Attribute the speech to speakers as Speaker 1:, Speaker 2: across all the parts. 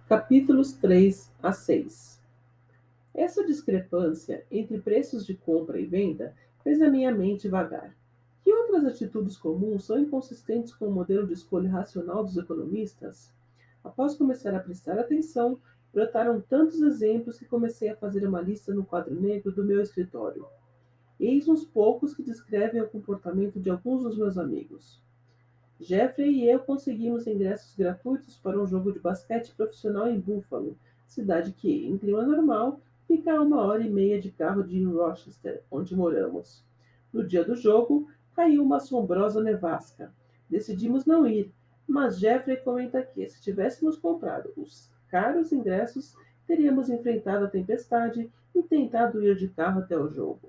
Speaker 1: Capítulos 3 a 6. Essa discrepância entre preços de compra e venda fez a minha mente vagar. Que outras atitudes comuns são inconsistentes com o modelo de escolha racional dos economistas? Após começar a prestar atenção, brotaram tantos exemplos que comecei a fazer uma lista no quadro negro do meu escritório. Eis uns poucos que descrevem o comportamento de alguns dos meus amigos. Jeffrey e eu conseguimos ingressos gratuitos para um jogo de basquete profissional em Buffalo, cidade que, em clima normal, fica a 1 hora e meia de carro de Rochester, onde moramos. No dia do jogo, caiu uma assombrosa nevasca. Decidimos não ir, mas Jeffrey comenta que, se tivéssemos comprado os caros ingressos, teríamos enfrentado a tempestade e tentado ir de carro até o jogo.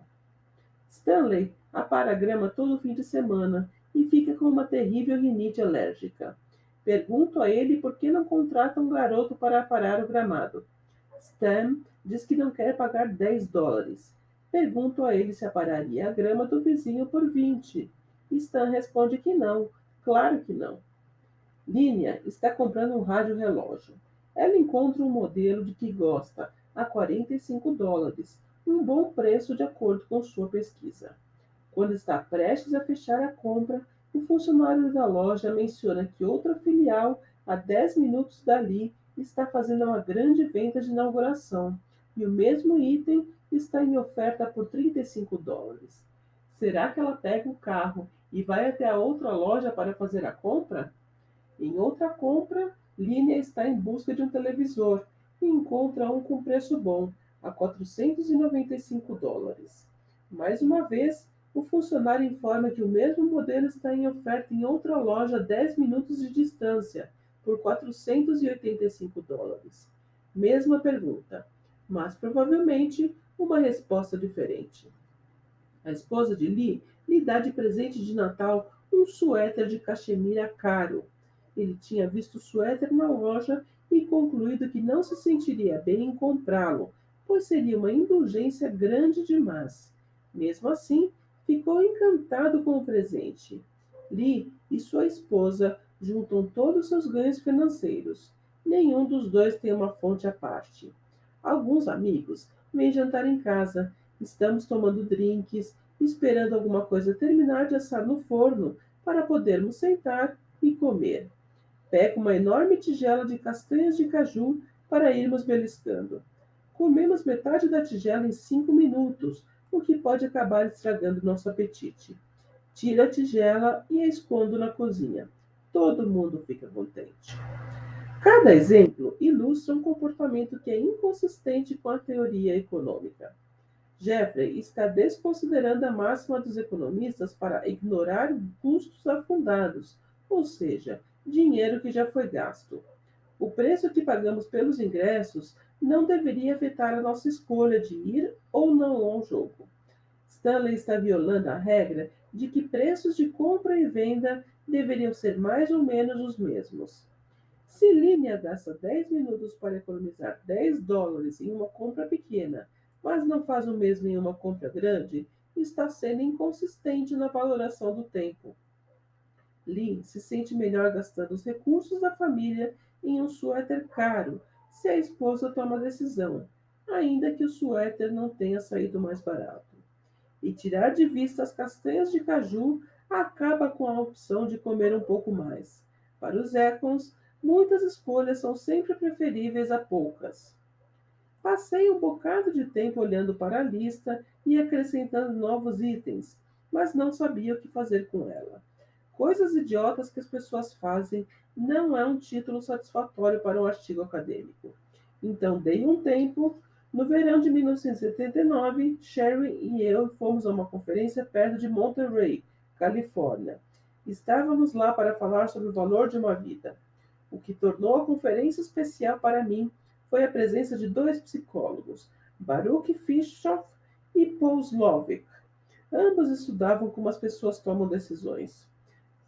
Speaker 1: Stanley apara a grama todo fim de semana e fica com uma terrível rinite alérgica. Pergunto a ele por que não contrata um garoto para aparar o gramado. Stan diz que não quer pagar $10. Pergunto a ele se apararia a grama do vizinho por 20. Stan responde que não, claro que não. Línia está comprando um rádio-relógio. Ela encontra um modelo de que gosta a $45, um bom preço de acordo com sua pesquisa. Quando está prestes a fechar a compra, o funcionário da loja menciona que outra filial, a 10 minutos dali, está fazendo uma grande venda de inauguração e o mesmo item está em oferta por $35. Será que ela pega o carro e vai até a outra loja para fazer a compra? Em outra compra, Línia está em busca de um televisor e encontra um com preço bom, a $495. Mais uma vez, o funcionário informa que o mesmo modelo está em oferta em outra loja a 10 minutos de distância, por $485. Mesma pergunta, mas provavelmente uma resposta diferente. A esposa de Lee lhe dá de presente de Natal um suéter de cachemira caro. Ele tinha visto o suéter na loja e concluído que não se sentiria bem em comprá-lo, pois seria uma indulgência grande demais. Mesmo assim, ficou encantado com o presente. Lee e sua esposa juntam todos os seus ganhos financeiros. Nenhum dos dois tem uma fonte à parte. Alguns amigos vêm jantar em casa. Estamos tomando drinks, esperando alguma coisa terminar de assar no forno para podermos sentar e comer. Pego uma enorme tigela de castanhas de caju para irmos beliscando. Comemos metade da tigela em 5 minutos, o que pode acabar estragando nosso apetite. Tiro a tigela e a escondo na cozinha. Todo mundo fica contente. Cada exemplo ilustra um comportamento que é inconsistente com a teoria econômica. Jeffrey está desconsiderando a máxima dos economistas para ignorar custos afundados, ou seja, dinheiro que já foi gasto. O preço que pagamos pelos ingressos não deveria afetar a nossa escolha de ir ou não ao jogo. Stanley está violando a regra de que preços de compra e venda deveriam ser mais ou menos os mesmos. Se Línia gasta 10 minutos para economizar $10 em uma compra pequena, mas não faz o mesmo em uma compra grande, está sendo inconsistente na valoração do tempo. Lee se sente melhor gastando os recursos da família em um suéter caro, se a esposa toma a decisão, ainda que o suéter não tenha saído mais barato. E tirar de vista as castanhas de caju acaba com a opção de comer um pouco mais. Para os Econs, muitas escolhas são sempre preferíveis a poucas. Passei um bocado de tempo olhando para a lista e acrescentando novos itens, mas não sabia o que fazer com ela. Coisas idiotas que as pessoas fazem não é um título satisfatório para um artigo acadêmico. Então dei um tempo. No verão de 1979, Sherry e eu fomos a uma conferência perto de Monterey, Califórnia. Estávamos lá para falar sobre o valor de uma vida. O que tornou a conferência especial para mim foi a presença de dois psicólogos, Baruch Fischoff e Paul Slovic. Ambos estudavam como as pessoas tomam decisões.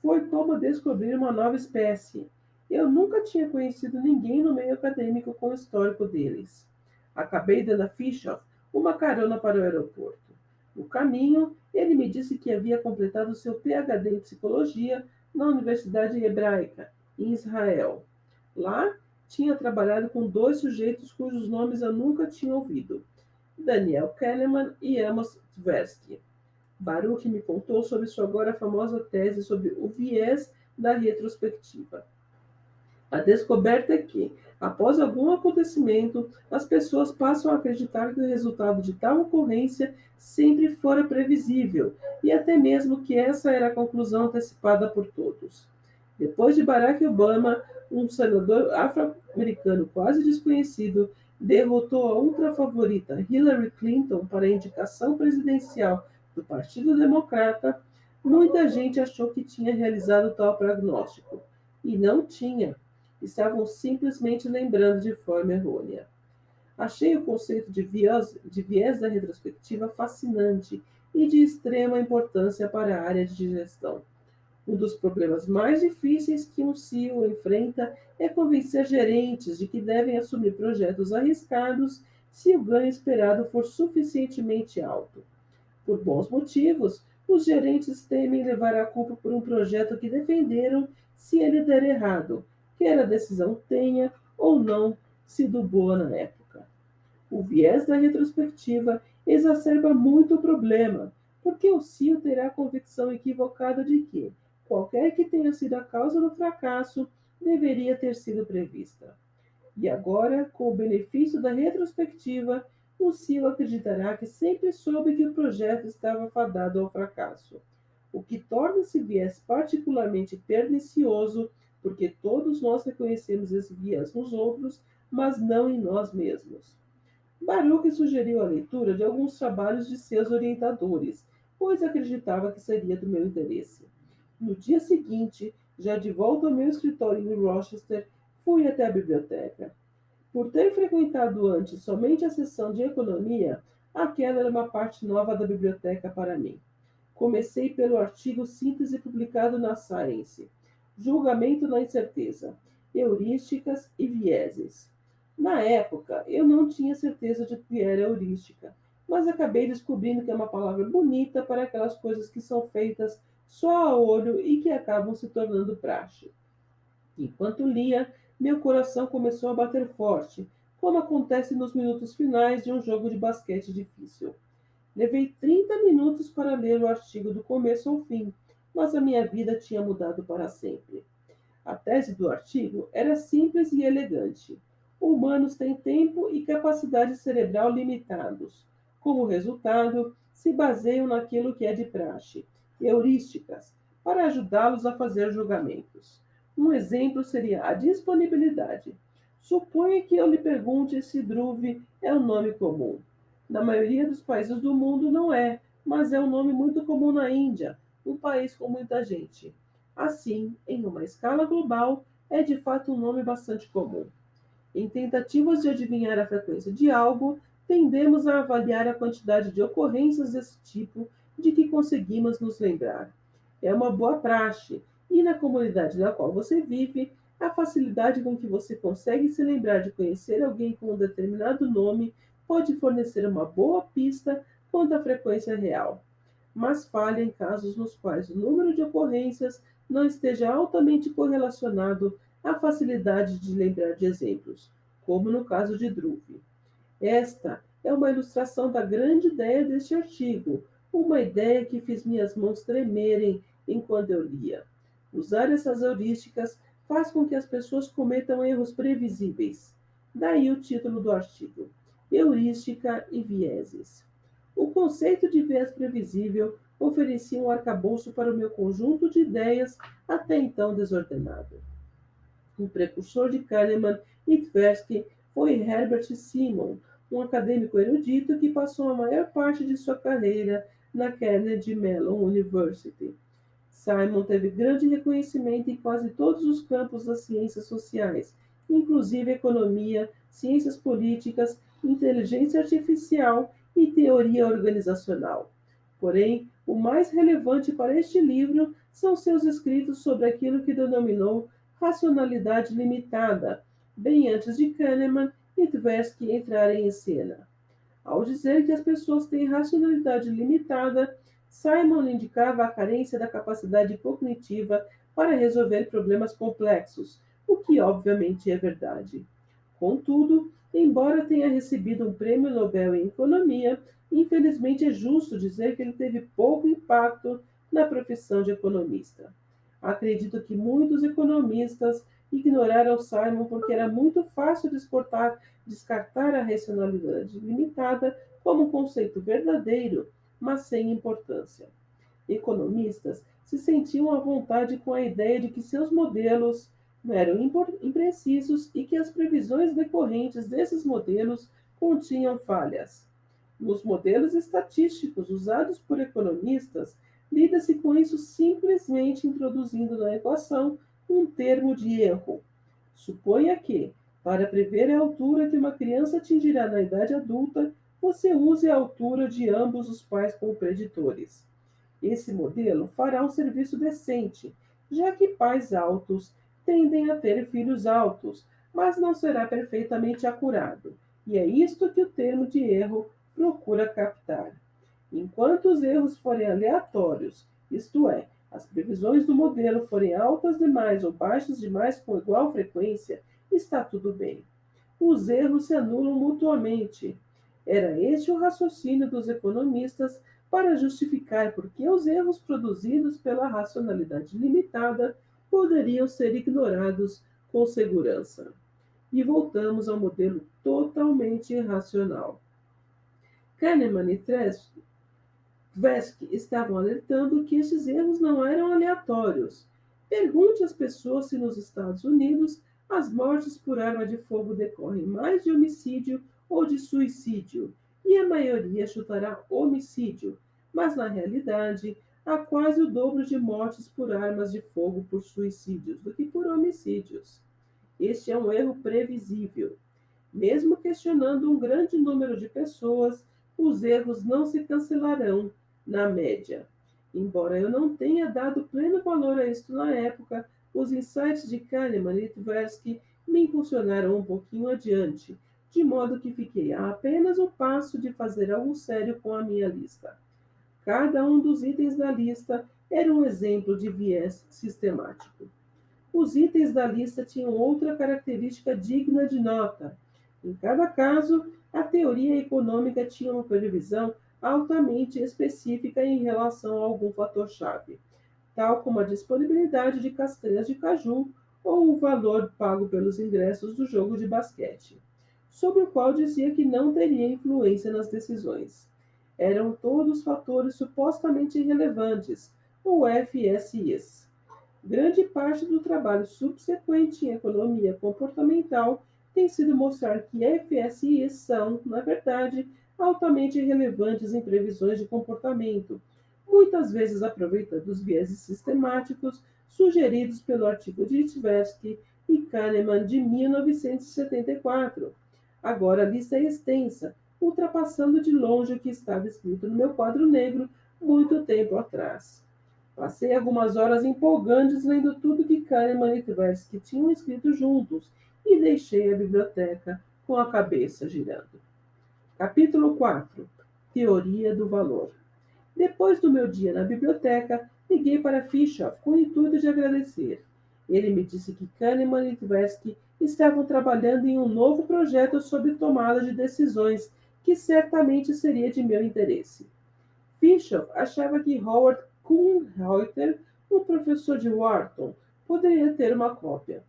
Speaker 1: Foi como descobrir uma nova espécie. Eu nunca tinha conhecido ninguém no meio acadêmico com o histórico deles. Acabei dando a Fischoff uma carona para o aeroporto. No caminho, ele me disse que havia completado seu PhD em psicologia na Universidade Hebraica, em Israel. Lá, tinha trabalhado com dois sujeitos cujos nomes eu nunca tinha ouvido, Daniel Kahneman e Amos Tversky. Baruch me contou sobre sua agora famosa tese sobre o viés da retrospectiva. A descoberta é que, após algum acontecimento, as pessoas passam a acreditar que o resultado de tal ocorrência sempre fora previsível, e até mesmo que essa era a conclusão antecipada por todos. Depois de Barack Obama, um senador afro-americano quase desconhecido derrotou a ultra-favorita Hillary Clinton para a indicação presidencial do Partido Democrata, muita gente achou que tinha realizado tal prognóstico. E não tinha. Estavam simplesmente lembrando de forma errônea. Achei o conceito de viés da retrospectiva fascinante e de extrema importância para a área de gestão. Um dos problemas mais difíceis que um CEO enfrenta é convencer gerentes de que devem assumir projetos arriscados se o ganho esperado for suficientemente alto. Por bons motivos, os gerentes temem levar a culpa por um projeto que defenderam se ele der errado, quer a decisão tenha ou não sido boa na época. O viés da retrospectiva exacerba muito o problema, porque o CEO terá a convicção equivocada de que qualquer que tenha sido a causa do fracasso deveria ter sido prevista. E agora, com o benefício da retrospectiva, o CEO acreditará que sempre soube que o projeto estava fadado ao fracasso, o que torna esse viés particularmente pernicioso, porque todos nós reconhecemos esse viés nos outros, mas não em nós mesmos. Baruch sugeriu a leitura de alguns trabalhos de seus orientadores, pois acreditava que seria do meu interesse. No dia seguinte, já de volta ao meu escritório em Rochester, fui até a biblioteca. Por ter frequentado antes somente a seção de economia, aquela era uma parte nova da biblioteca para mim. Comecei pelo artigo síntese publicado na Science, Julgamento na Incerteza, Heurísticas e Vieses. Na época, eu não tinha certeza de que era heurística, mas acabei descobrindo que é uma palavra bonita para aquelas coisas que são feitas só a olho e que acabam se tornando praxe. Enquanto lia, meu coração começou a bater forte, como acontece nos minutos finais de um jogo de basquete difícil. Levei 30 minutos para ler o artigo do começo ao fim, mas a minha vida tinha mudado para sempre. A tese do artigo era simples e elegante. Humanos têm tempo e capacidade cerebral limitados. Como resultado, se baseiam naquilo que é de praxe, heurísticas, para ajudá-los a fazer julgamentos. Um exemplo seria a disponibilidade. Suponha que eu lhe pergunte se Dhruv é um nome comum. Na maioria dos países do mundo não é, mas é um nome muito comum na Índia, um país com muita gente. Assim, em uma escala global, é de fato um nome bastante comum. Em tentativas de adivinhar a frequência de algo, tendemos a avaliar a quantidade de ocorrências desse tipo de que conseguimos nos lembrar. É uma boa praxe, e na comunidade na qual você vive, a facilidade com que você consegue se lembrar de conhecer alguém com um determinado nome pode fornecer uma boa pista quanto à frequência real, mas falha em casos nos quais o número de ocorrências não esteja altamente correlacionado à facilidade de lembrar de exemplos, como no caso de Dhruv. Esta é uma ilustração da grande ideia deste artigo, uma ideia que fez minhas mãos tremerem enquanto eu lia. Usar essas heurísticas faz com que as pessoas cometam erros previsíveis. Daí o título do artigo: Heurística e Vieses. O conceito de viés previsível oferecia um arcabouço para o meu conjunto de ideias até então desordenado. Um precursor de Kahneman e Tversky foi Herbert Simon, um acadêmico erudito que passou a maior parte de sua carreira na Carnegie Mellon University. Simon teve grande reconhecimento em quase todos os campos das ciências sociais, inclusive economia, ciências políticas, inteligência artificial e teoria organizacional. Porém, o mais relevante para este livro são seus escritos sobre aquilo que denominou racionalidade limitada, bem antes de Kahneman e Tversky entrarem em cena. Ao dizer que as pessoas têm racionalidade limitada, Simon indicava a carência da capacidade cognitiva para resolver problemas complexos, o que obviamente é verdade. Contudo, embora tenha recebido um prêmio Nobel em Economia, infelizmente é justo dizer que ele teve pouco impacto na profissão de economista. Acredito que muitos economistas ignoraram Simon porque era muito fácil descartar a racionalidade limitada como um conceito verdadeiro, mas sem importância. Economistas se sentiam à vontade com a ideia de que seus modelos eram imprecisos e que as previsões decorrentes desses modelos continham falhas. Nos modelos estatísticos usados por economistas, lida-se com isso simplesmente introduzindo na equação um termo de erro. Suponha que, para prever a altura que uma criança atingirá na idade adulta, você use a altura de ambos os pais como preditores. Esse modelo fará um serviço decente, já que pais altos tendem a ter filhos altos, mas não será perfeitamente acurado. E é isto que o termo de erro procura captar. Enquanto os erros forem aleatórios, isto é, as previsões do modelo forem altas demais ou baixas demais com igual frequência, está tudo bem. Os erros se anulam mutuamente. Era este o raciocínio dos economistas para justificar por que os erros produzidos pela racionalidade limitada poderiam ser ignorados com segurança. E voltamos ao modelo totalmente irracional. Kahneman e Tversky estavam alertando que estes erros não eram aleatórios. Pergunte às pessoas se nos Estados Unidos as mortes por arma de fogo decorrem mais de homicídio ou de suicídio, e a maioria chutará homicídio, mas na realidade há quase o dobro de mortes por armas de fogo por suicídios do que por homicídios. Este é um erro previsível. Mesmo questionando um grande número de pessoas, os erros não se cancelarão na média. Embora eu não tenha dado pleno valor a isto na época, os insights de Kahneman e Tversky me impulsionaram um pouquinho adiante, de modo que fiquei a apenas um passo de fazer algo sério com a minha lista. Cada um dos itens da lista era um exemplo de viés sistemático. Os itens da lista tinham outra característica digna de nota. Em cada caso, a teoria econômica tinha uma previsão altamente específica em relação a algum fator-chave, tal como a disponibilidade de castanhas de caju ou o valor pago pelos ingressos do jogo de basquete, sobre o qual dizia que não teria influência nas decisões. Eram todos fatores supostamente irrelevantes, ou FSIs. Grande parte do trabalho subsequente em economia comportamental tem sido mostrar que FSIs são, na verdade, altamente relevantes em previsões de comportamento, muitas vezes aproveitando os vieses sistemáticos sugeridos pelo artigo de Tversky e Kahneman de 1974. Agora a lista é extensa, ultrapassando de longe o que estava escrito no meu quadro negro muito tempo atrás. Passei algumas horas empolgantes lendo tudo que Kahneman e Tversky tinham escrito juntos e deixei a biblioteca com a cabeça girando. Capítulo 4. Teoria do valor. Depois do meu dia na biblioteca, liguei para Fischer com o intuito de agradecer. Ele me disse que Kahneman e Tversky estavam trabalhando em um novo projeto sobre tomada de decisões, que certamente seria de meu interesse. Fischer achava que Howard Kuhnreuter, um professor de Wharton, poderia ter uma cópia.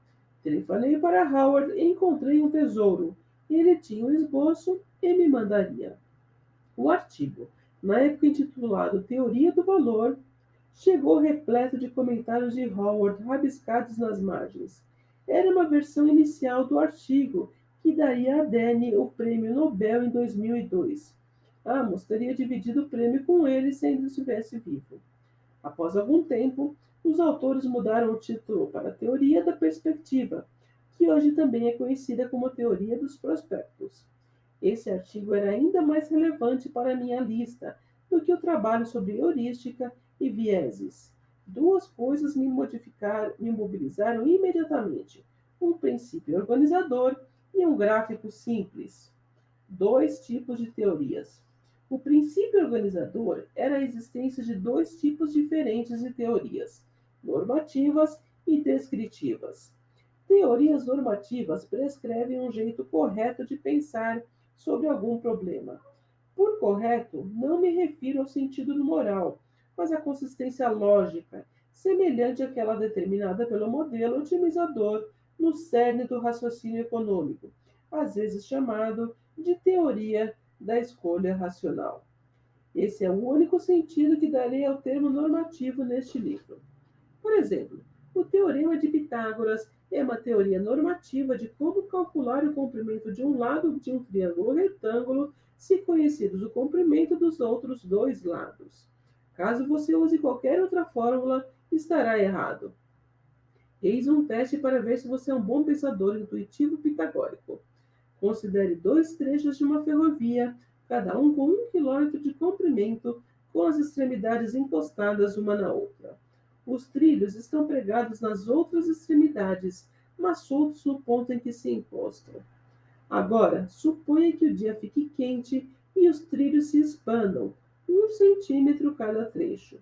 Speaker 1: Telefonei para Howard e encontrei um tesouro. Ele tinha um esboço e me mandaria. O artigo, na época intitulado Teoria do Valor, chegou repleto de comentários de Howard rabiscados nas margens. Era uma versão inicial do artigo que daria a Danny o prêmio Nobel em 2002. Amos teria dividido o prêmio com ele se ainda estivesse vivo. Após algum tempo, os autores mudaram o título para Teoria da Perspectiva, que hoje também é conhecida como Teoria dos Prospectos. Esse artigo era ainda mais relevante para minha lista do que o trabalho sobre heurística e vieses. Duas coisas me mobilizaram imediatamente: um princípio organizador e um gráfico simples. Dois tipos de teorias. O princípio organizador era a existência de dois tipos diferentes de teorias: normativas e descritivas. Teorias normativas prescrevem um jeito correto de pensar sobre algum problema. Por correto, não me refiro ao sentido moral, mas à consistência lógica, semelhante àquela determinada pelo modelo otimizador no cerne do raciocínio econômico, às vezes chamado de teoria da escolha racional. Esse é o único sentido que darei ao termo normativo neste livro. Por exemplo, o teorema de Pitágoras é uma teoria normativa de como calcular o comprimento de um lado de um triângulo retângulo, se conhecidos o comprimento dos outros dois lados. Caso você use qualquer outra fórmula, estará errado. Eis um teste para ver se você é um bom pensador intuitivo pitagórico. Considere dois trechos de uma ferrovia, cada um com 1 quilômetro de comprimento, com as extremidades encostadas uma na outra. Os trilhos estão pregados nas outras extremidades, mas soltos no ponto em que se encostam. Agora, suponha que o dia fique quente e os trilhos se expandam, 1 centímetro cada trecho.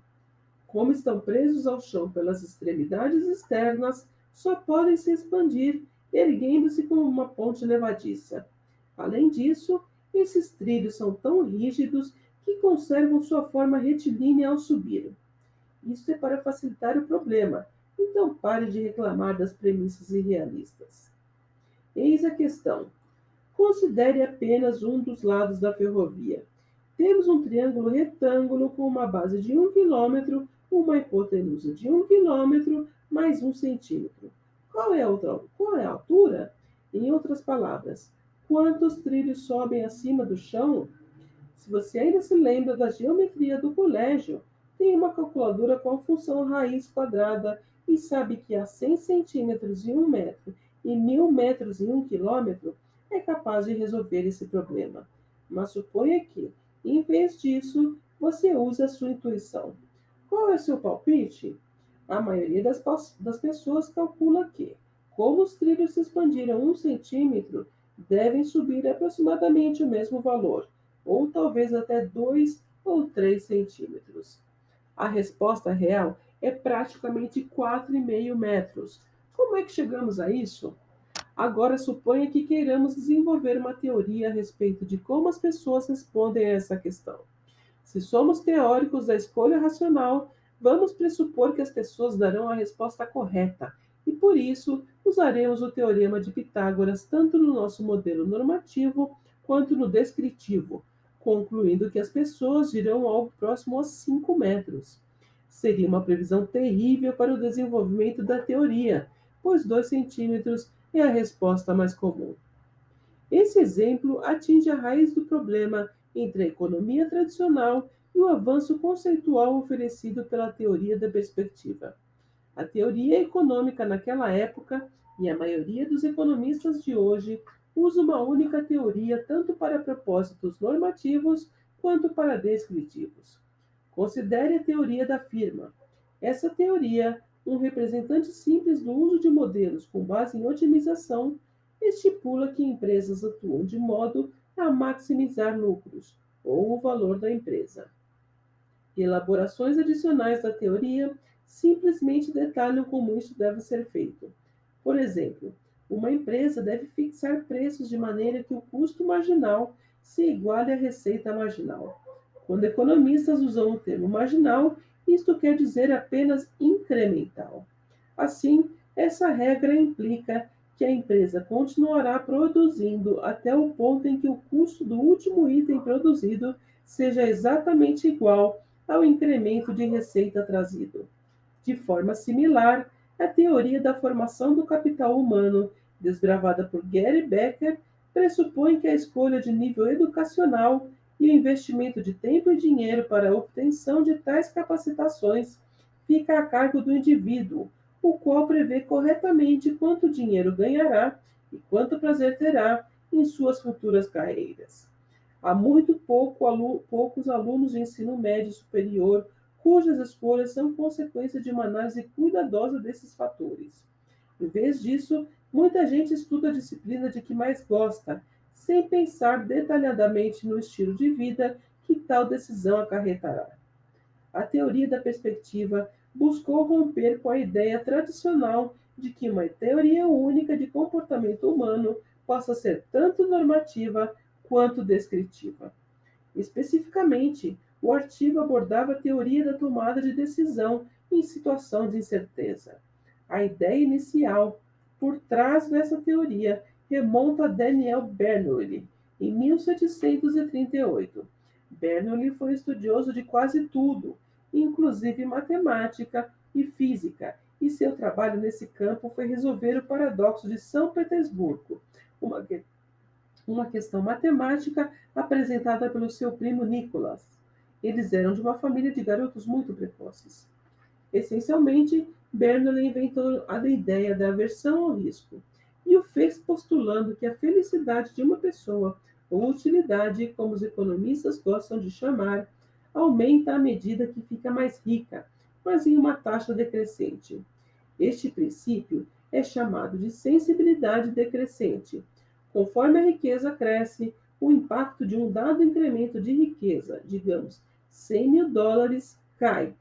Speaker 1: Como estão presos ao chão pelas extremidades externas, só podem se expandir, erguendo-se como uma ponte levadiça. Além disso, esses trilhos são tão rígidos que conservam sua forma retilínea ao subir. Isso é para facilitar o problema, então pare de reclamar das premissas irrealistas. Eis a questão. Considere apenas um dos lados da ferrovia. Temos um triângulo retângulo com uma base de 1 quilômetro, uma hipotenusa de 1 quilômetro, mais 1 centímetro. Qual é a altura? Em outras palavras, quantos trilhos sobem acima do chão? Se você ainda se lembra da geometria do colégio, tem uma calculadora com a função raiz quadrada e sabe que a 100 centímetros em 1 metro e 1000 metros em 1 quilômetro, é capaz de resolver esse problema. Mas suponha que, em vez disso, você use a sua intuição. Qual é o seu palpite? A maioria das pessoas calcula que, como os trilhos se expandiram 1 centímetro, devem subir aproximadamente o mesmo valor, ou talvez até 2 ou 3 centímetros. A resposta real é praticamente 4,5 metros. Como é que chegamos a isso? Agora suponha que queiramos desenvolver uma teoria a respeito de como as pessoas respondem a essa questão. Se somos teóricos da escolha racional, vamos pressupor que as pessoas darão a resposta correta, e por isso usaremos o teorema de Pitágoras tanto no nosso modelo normativo quanto no descritivo, concluindo que as pessoas dirão algo próximo a 5 metros. Seria uma previsão terrível para o desenvolvimento da teoria, pois 2 centímetros é a resposta mais comum. Esse exemplo atinge a raiz do problema entre a economia tradicional e o avanço conceitual oferecido pela teoria da perspectiva. A teoria econômica naquela época, e a maioria dos economistas de hoje, usa uma única teoria tanto para propósitos normativos quanto para descritivos. Considere a teoria da firma. Essa teoria, um representante simples do uso de modelos com base em otimização, estipula que empresas atuam de modo a maximizar lucros, ou o valor da empresa. Elaborações adicionais da teoria simplesmente detalham como isso deve ser feito. Por exemplo, uma empresa deve fixar preços de maneira que o custo marginal se iguale à receita marginal. Quando economistas usam o termo marginal, isto quer dizer apenas incremental. Assim, essa regra implica que a empresa continuará produzindo até o ponto em que o custo do último item produzido seja exatamente igual ao incremento de receita trazido. De forma similar, a teoria da formação do capital humano, desbravada por Gary Becker, pressupõe que a escolha de nível educacional e o investimento de tempo e dinheiro para a obtenção de tais capacitações fica a cargo do indivíduo, o qual prevê corretamente quanto dinheiro ganhará e quanto prazer terá em suas futuras carreiras. Há muito poucos alunos de ensino médio superior cujas escolhas são consequência de uma análise cuidadosa desses fatores. Em vez disso, muita gente estuda a disciplina de que mais gosta, sem pensar detalhadamente no estilo de vida que tal decisão acarretará. A teoria da perspectiva buscou romper com a ideia tradicional de que uma teoria única de comportamento humano possa ser tanto normativa quanto descritiva. Especificamente, o artigo abordava a teoria da tomada de decisão em situação de incerteza. A ideia inicial por trás dessa teoria remonta a Daniel Bernoulli, em 1738. Bernoulli foi estudioso de quase tudo, inclusive matemática e física, e seu trabalho nesse campo foi resolver o paradoxo de São Petersburgo, uma uma questão matemática apresentada pelo seu primo Nicholas. Eles eram de uma família de garotos muito precoces. Essencialmente, Bernoulli inventou a ideia da aversão ao risco e o fez postulando que a felicidade de uma pessoa, ou utilidade, como os economistas gostam de chamar, aumenta à medida que fica mais rica, mas em uma taxa decrescente. Este princípio é chamado de sensibilidade decrescente. Conforme a riqueza cresce, o impacto de um dado incremento de riqueza, digamos, US$ 100.000, cai.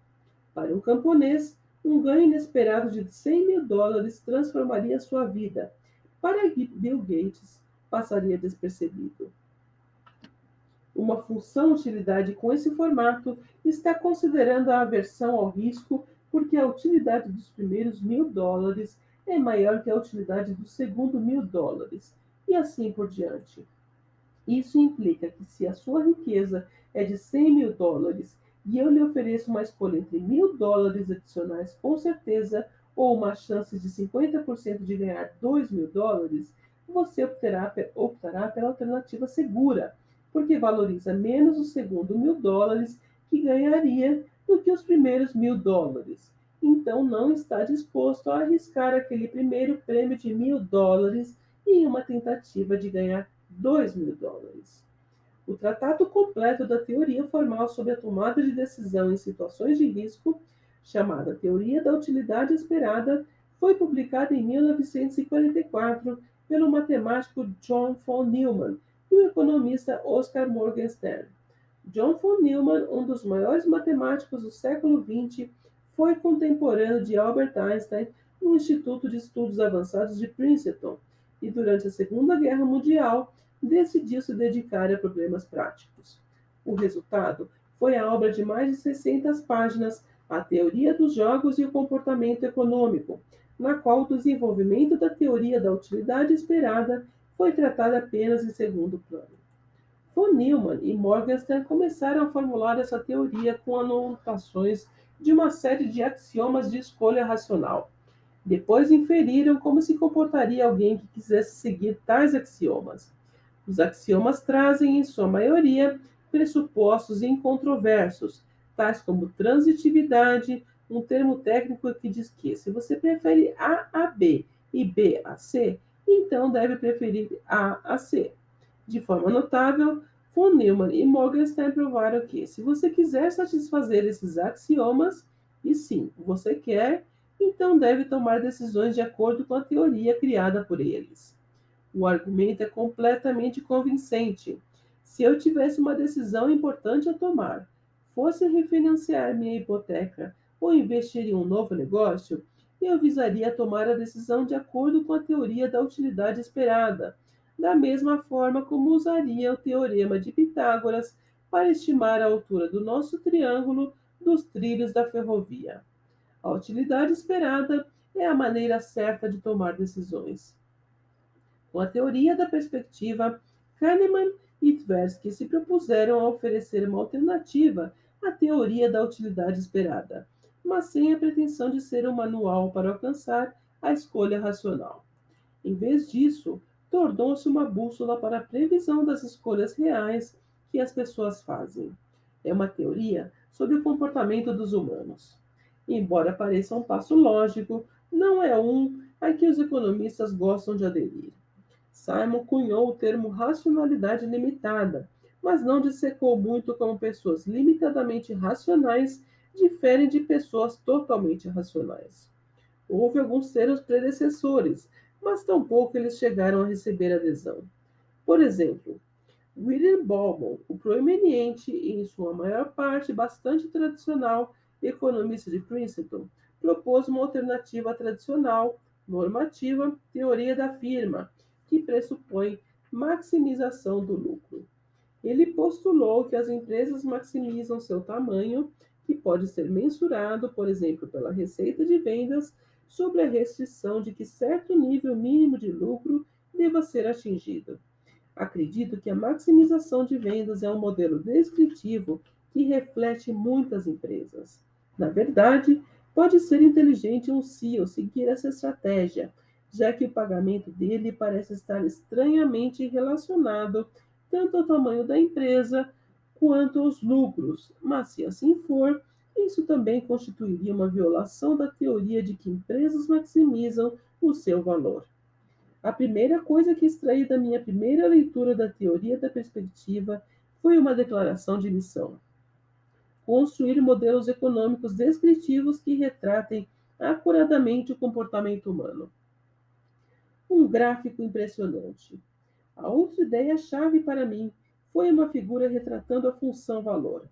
Speaker 1: Para um camponês, um ganho inesperado de US$ 100.000 transformaria sua vida. Para Bill Gates, passaria despercebido. Uma função utilidade com esse formato está considerando a aversão ao risco porque a utilidade dos primeiros US$ 1.000 é maior que a utilidade do segundo US$ 1.000, e assim por diante. Isso implica que se a sua riqueza é de US$ 100.000 e eu lhe ofereço uma escolha entre US$ 1.000 adicionais com certeza ou uma chance de 50% de ganhar US$ 2.000, você optará pela alternativa segura, porque valoriza menos o segundo US$ 1.000 que ganharia do que os primeiros US$ 1.000. Então não está disposto a arriscar aquele primeiro prêmio de US$ 1.000 em uma tentativa de ganhar US$ 2.000. O tratado completo da teoria formal sobre a tomada de decisão em situações de risco, chamada Teoria da Utilidade Esperada, foi publicado em 1944 pelo matemático John von Neumann e o economista Oscar Morgenstern. John von Neumann, um dos maiores matemáticos do século XX, foi contemporâneo de Albert Einstein no Instituto de Estudos Avançados de Princeton e, durante a Segunda Guerra Mundial, decidiu se dedicar a problemas práticos. O resultado foi a obra de mais de 600 páginas, A Teoria dos Jogos e o Comportamento Econômico, na qual o desenvolvimento da teoria da utilidade esperada foi tratado apenas em segundo plano. Von Neumann e Morgenstern começaram a formular essa teoria com anotações de uma série de axiomas de escolha racional. Depois inferiram como se comportaria alguém que quisesse seguir tais axiomas. Os axiomas trazem, em sua maioria, pressupostos incontroversos, tais como transitividade, um termo técnico que diz que, se você prefere A B e B a C, então deve preferir A a C. De forma notável, von Neumann e Morgenstern provaram que, se você quiser satisfazer esses axiomas, e sim, você quer, então deve tomar decisões de acordo com a teoria criada por eles. O argumento é completamente convincente. Se eu tivesse uma decisão importante a tomar, fosse refinanciar minha hipoteca ou investir em um novo negócio, eu visaria tomar a decisão de acordo com a teoria da utilidade esperada, da mesma forma como usaria o teorema de Pitágoras para estimar a altura do nosso triângulo dos trilhos da ferrovia. A utilidade esperada é a maneira certa de tomar decisões. Com a teoria da perspectiva, Kahneman e Tversky se propuseram a oferecer uma alternativa à teoria da utilidade esperada, mas sem a pretensão de ser um manual para alcançar a escolha racional. Em vez disso, tornou-se uma bússola para a previsão das escolhas reais que as pessoas fazem. É uma teoria sobre o comportamento dos humanos. Embora pareça um passo lógico, não é um a que os economistas gostam de aderir. Simon cunhou o termo racionalidade limitada, mas não dissecou muito como pessoas limitadamente racionais diferem de pessoas totalmente racionais. Houve alguns seus predecessores, mas tampouco eles chegaram a receber adesão. Por exemplo, William Baldwin, o proeminente e, em sua maior parte, bastante tradicional economista de Princeton, propôs uma alternativa tradicional Normativa, teoria da firma, que pressupõe maximização do lucro. Ele postulou que as empresas maximizam seu tamanho, que pode ser mensurado, por exemplo, pela receita de vendas, sob a restrição de que certo nível mínimo de lucro deva ser atingido. Acredito que a maximização de vendas é um modelo descritivo que reflete muitas empresas. Na verdade, pode ser inteligente um CEO seguir essa estratégia, já que o pagamento dele parece estar estranhamente relacionado tanto ao tamanho da empresa quanto aos lucros. Mas, se assim for, isso também constituiria uma violação da teoria de que empresas maximizam o seu valor. A primeira coisa que extraí da minha primeira leitura da teoria da perspectiva foi uma declaração de missão: construir modelos econômicos descritivos que retratem acuradamente o comportamento humano. Um gráfico impressionante. A outra ideia-chave para mim foi uma figura retratando a função valor.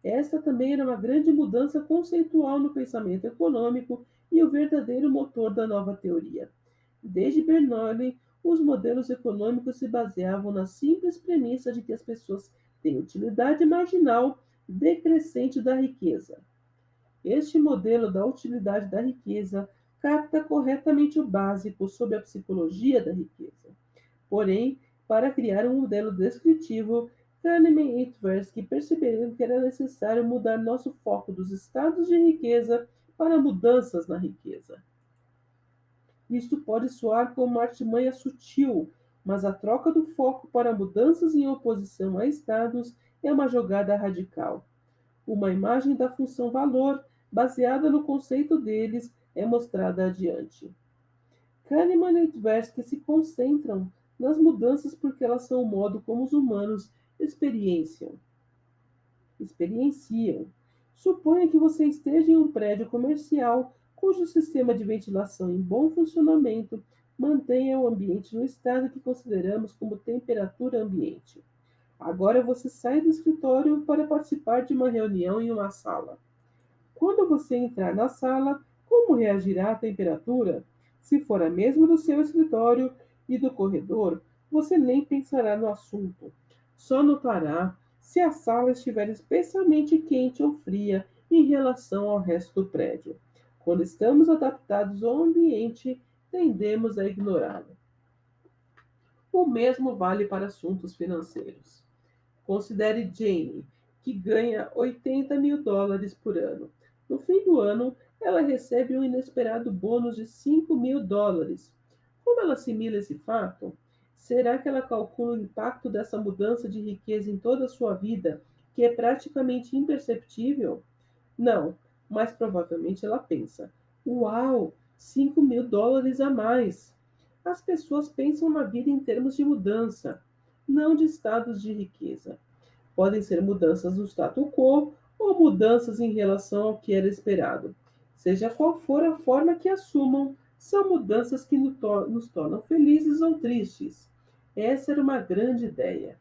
Speaker 1: Esta também era uma grande mudança conceitual no pensamento econômico e o verdadeiro motor da nova teoria. Desde Bernoulli, os modelos econômicos se baseavam na simples premissa de que as pessoas têm utilidade marginal decrescente da riqueza. Este modelo da utilidade da riqueza capta corretamente o básico sobre a psicologia da riqueza. Porém, para criar um modelo descritivo, Kahneman e Tversky perceberam que era necessário mudar nosso foco dos estados de riqueza para mudanças na riqueza. Isto pode soar como uma artimanha sutil, mas a troca do foco para mudanças em oposição a estados é uma jogada radical. Uma imagem da função valor, baseada no conceito deles, é mostrada adiante. Kahneman e Tversky se concentram nas mudanças porque elas são o modo como os humanos experienciam. Suponha que você esteja em um prédio comercial cujo sistema de ventilação em bom funcionamento mantenha o ambiente no estado que consideramos como temperatura ambiente. Agora você sai do escritório para participar de uma reunião em uma sala. Quando você entrar na sala, como reagirá à temperatura? Se for a mesma do seu escritório e do corredor, você nem pensará no assunto. Só notará se a sala estiver especialmente quente ou fria em relação ao resto do prédio. Quando estamos adaptados ao ambiente, tendemos a ignorá-lo. O mesmo vale para assuntos financeiros. Considere Jane, que ganha $80.000 por ano. No fim do ano, ela recebe um inesperado bônus de $5.000. Como ela assimila esse fato? Será que ela calcula o impacto dessa mudança de riqueza em toda a sua vida, que é praticamente imperceptível? Não, mas provavelmente ela pensa: uau, $5.000 a mais! As pessoas pensam na vida em termos de mudança, não de estados de riqueza. Podem ser mudanças no status quo ou mudanças em relação ao que era esperado. Seja qual for a forma que assumam, são mudanças que nos tornam felizes ou tristes. Essa era uma grande ideia.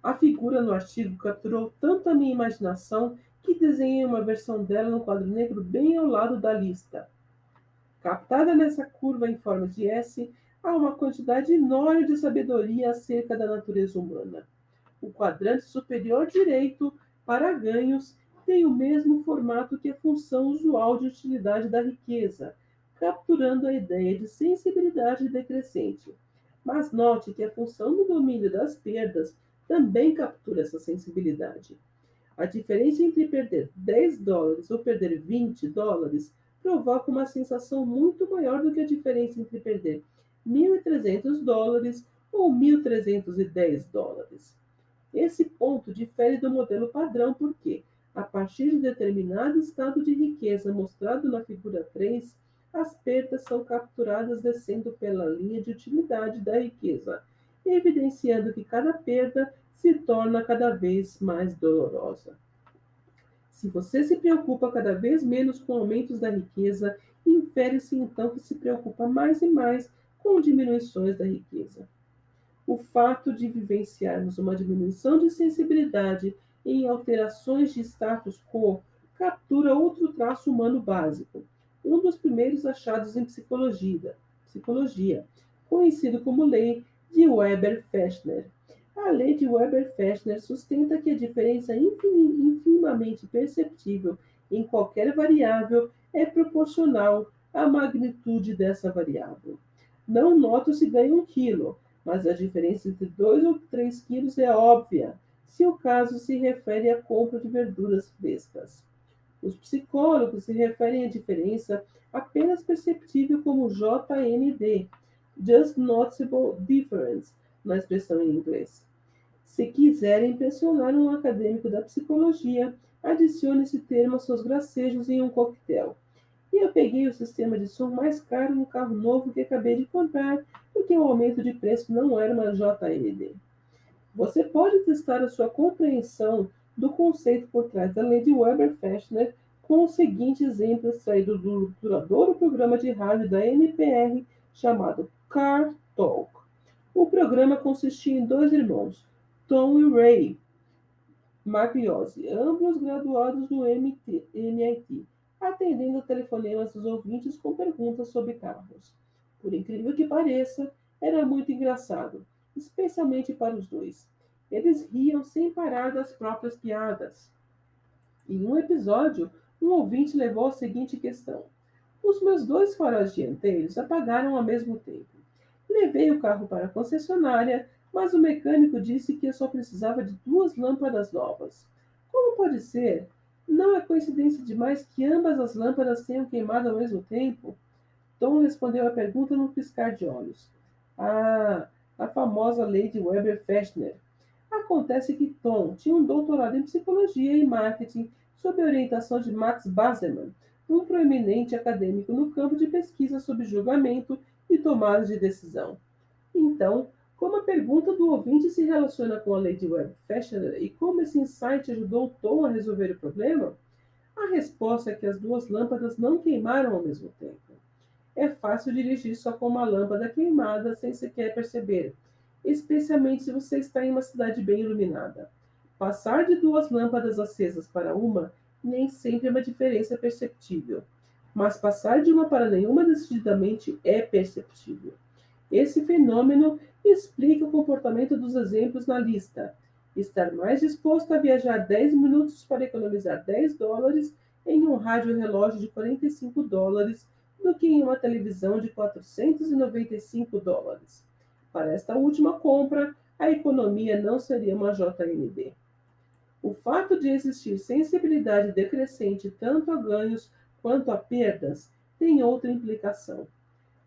Speaker 1: A figura no artigo capturou tanto a minha imaginação que desenhei uma versão dela no quadro negro bem ao lado da lista. Captada nessa curva em forma de S, há uma quantidade enorme de sabedoria acerca da natureza humana. O quadrante superior direito, para ganhos, tem o mesmo formato que a função usual de utilidade da riqueza, capturando a ideia de sensibilidade decrescente. Mas note que a função do domínio das perdas também captura essa sensibilidade. A diferença entre perder $10 ou perder $20 provoca uma sensação muito maior do que a diferença entre perder $1.300 ou $1.310. Esse ponto difere do modelo padrão porque, a partir de determinado estado de riqueza mostrado na figura 3, as perdas são capturadas descendo pela linha de utilidade da riqueza, evidenciando que cada perda se torna cada vez mais dolorosa. Se você se preocupa cada vez menos com aumentos da riqueza, infere-se então que se preocupa mais e mais com diminuições da riqueza. O fato de vivenciarmos uma diminuição de sensibilidade em alterações de status quo captura outro traço humano básico, um dos primeiros achados em psicologia, conhecido como Lei de Weber-Fechner. A lei de Weber-Fechner sustenta que a diferença infinitamente perceptível em qualquer variável é proporcional à magnitude dessa variável. Não noto se ganha 1 quilo, mas a diferença entre 2 ou 3 quilos é óbvia, se o caso se refere à compra de verduras frescas. Os psicólogos se referem à diferença apenas perceptível como JND, Just Noticeable Difference, na expressão em inglês. Se quiser impressionar um acadêmico da psicologia, adicione esse termo aos seus gracejos em um coquetel. E eu peguei o sistema de som mais caro no carro novo que acabei de comprar, porque o aumento de preço não era uma JND. Você pode testar a sua compreensão do conceito por trás da lei de Weber-Fechner com o seguinte exemplo extraído do duradouro programa de rádio da NPR chamado Car Talk. O programa consistia em dois irmãos, Tom e Ray Magliosi, ambos graduados do MIT, atendendo telefonemas dos ouvintes com perguntas sobre carros. Por incrível que pareça, era muito engraçado, especialmente para os dois. Eles riam sem parar das próprias piadas. Em um episódio, um ouvinte levou a seguinte questão: os meus dois faróis dianteiros apagaram ao mesmo tempo. Levei o carro para a concessionária, mas o mecânico disse que eu só precisava de 2 lâmpadas novas. Como pode ser? Não é coincidência demais que ambas as lâmpadas tenham queimado ao mesmo tempo? Tom respondeu a pergunta num piscar de olhos. Ah, a famosa lei de Weber-Fechner. Acontece que Tom tinha um doutorado em psicologia e marketing sob a orientação de Max Bazerman, um proeminente acadêmico no campo de pesquisa sobre julgamento e tomada de decisão. Então, como a pergunta do ouvinte se relaciona com a lei de Webb-Fechner e como esse insight ajudou Tom a resolver o problema? A resposta é que as 2 lâmpadas não queimaram ao mesmo tempo. É fácil dirigir só com uma lâmpada queimada sem sequer perceber, especialmente se você está em uma cidade bem iluminada. Passar de 2 lâmpadas acesas para uma nem sempre é uma diferença perceptível, mas passar de uma para nenhuma decididamente é perceptível. Esse fenômeno explica o comportamento dos exemplos na lista. Estar mais disposto a viajar 10 minutos para economizar $10 em um rádio-relógio de $45 do que em uma televisão de $495. Para esta última compra, a economia não seria uma JND. O fato de existir sensibilidade decrescente tanto a ganhos quanto a perdas tem outra implicação.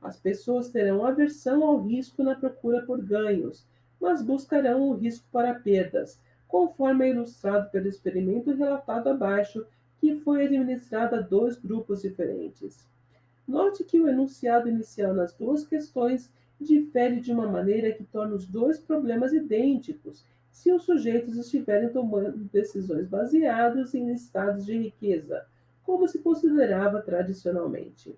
Speaker 1: As pessoas terão aversão ao risco na procura por ganhos, mas buscarão o risco para perdas, conforme é ilustrado pelo experimento relatado abaixo, que foi administrado a 2 grupos diferentes. Note que o enunciado inicial nas duas questões difere de uma maneira que torna os dois problemas idênticos se os sujeitos estiverem tomando decisões baseadas em estados de riqueza, como se considerava tradicionalmente.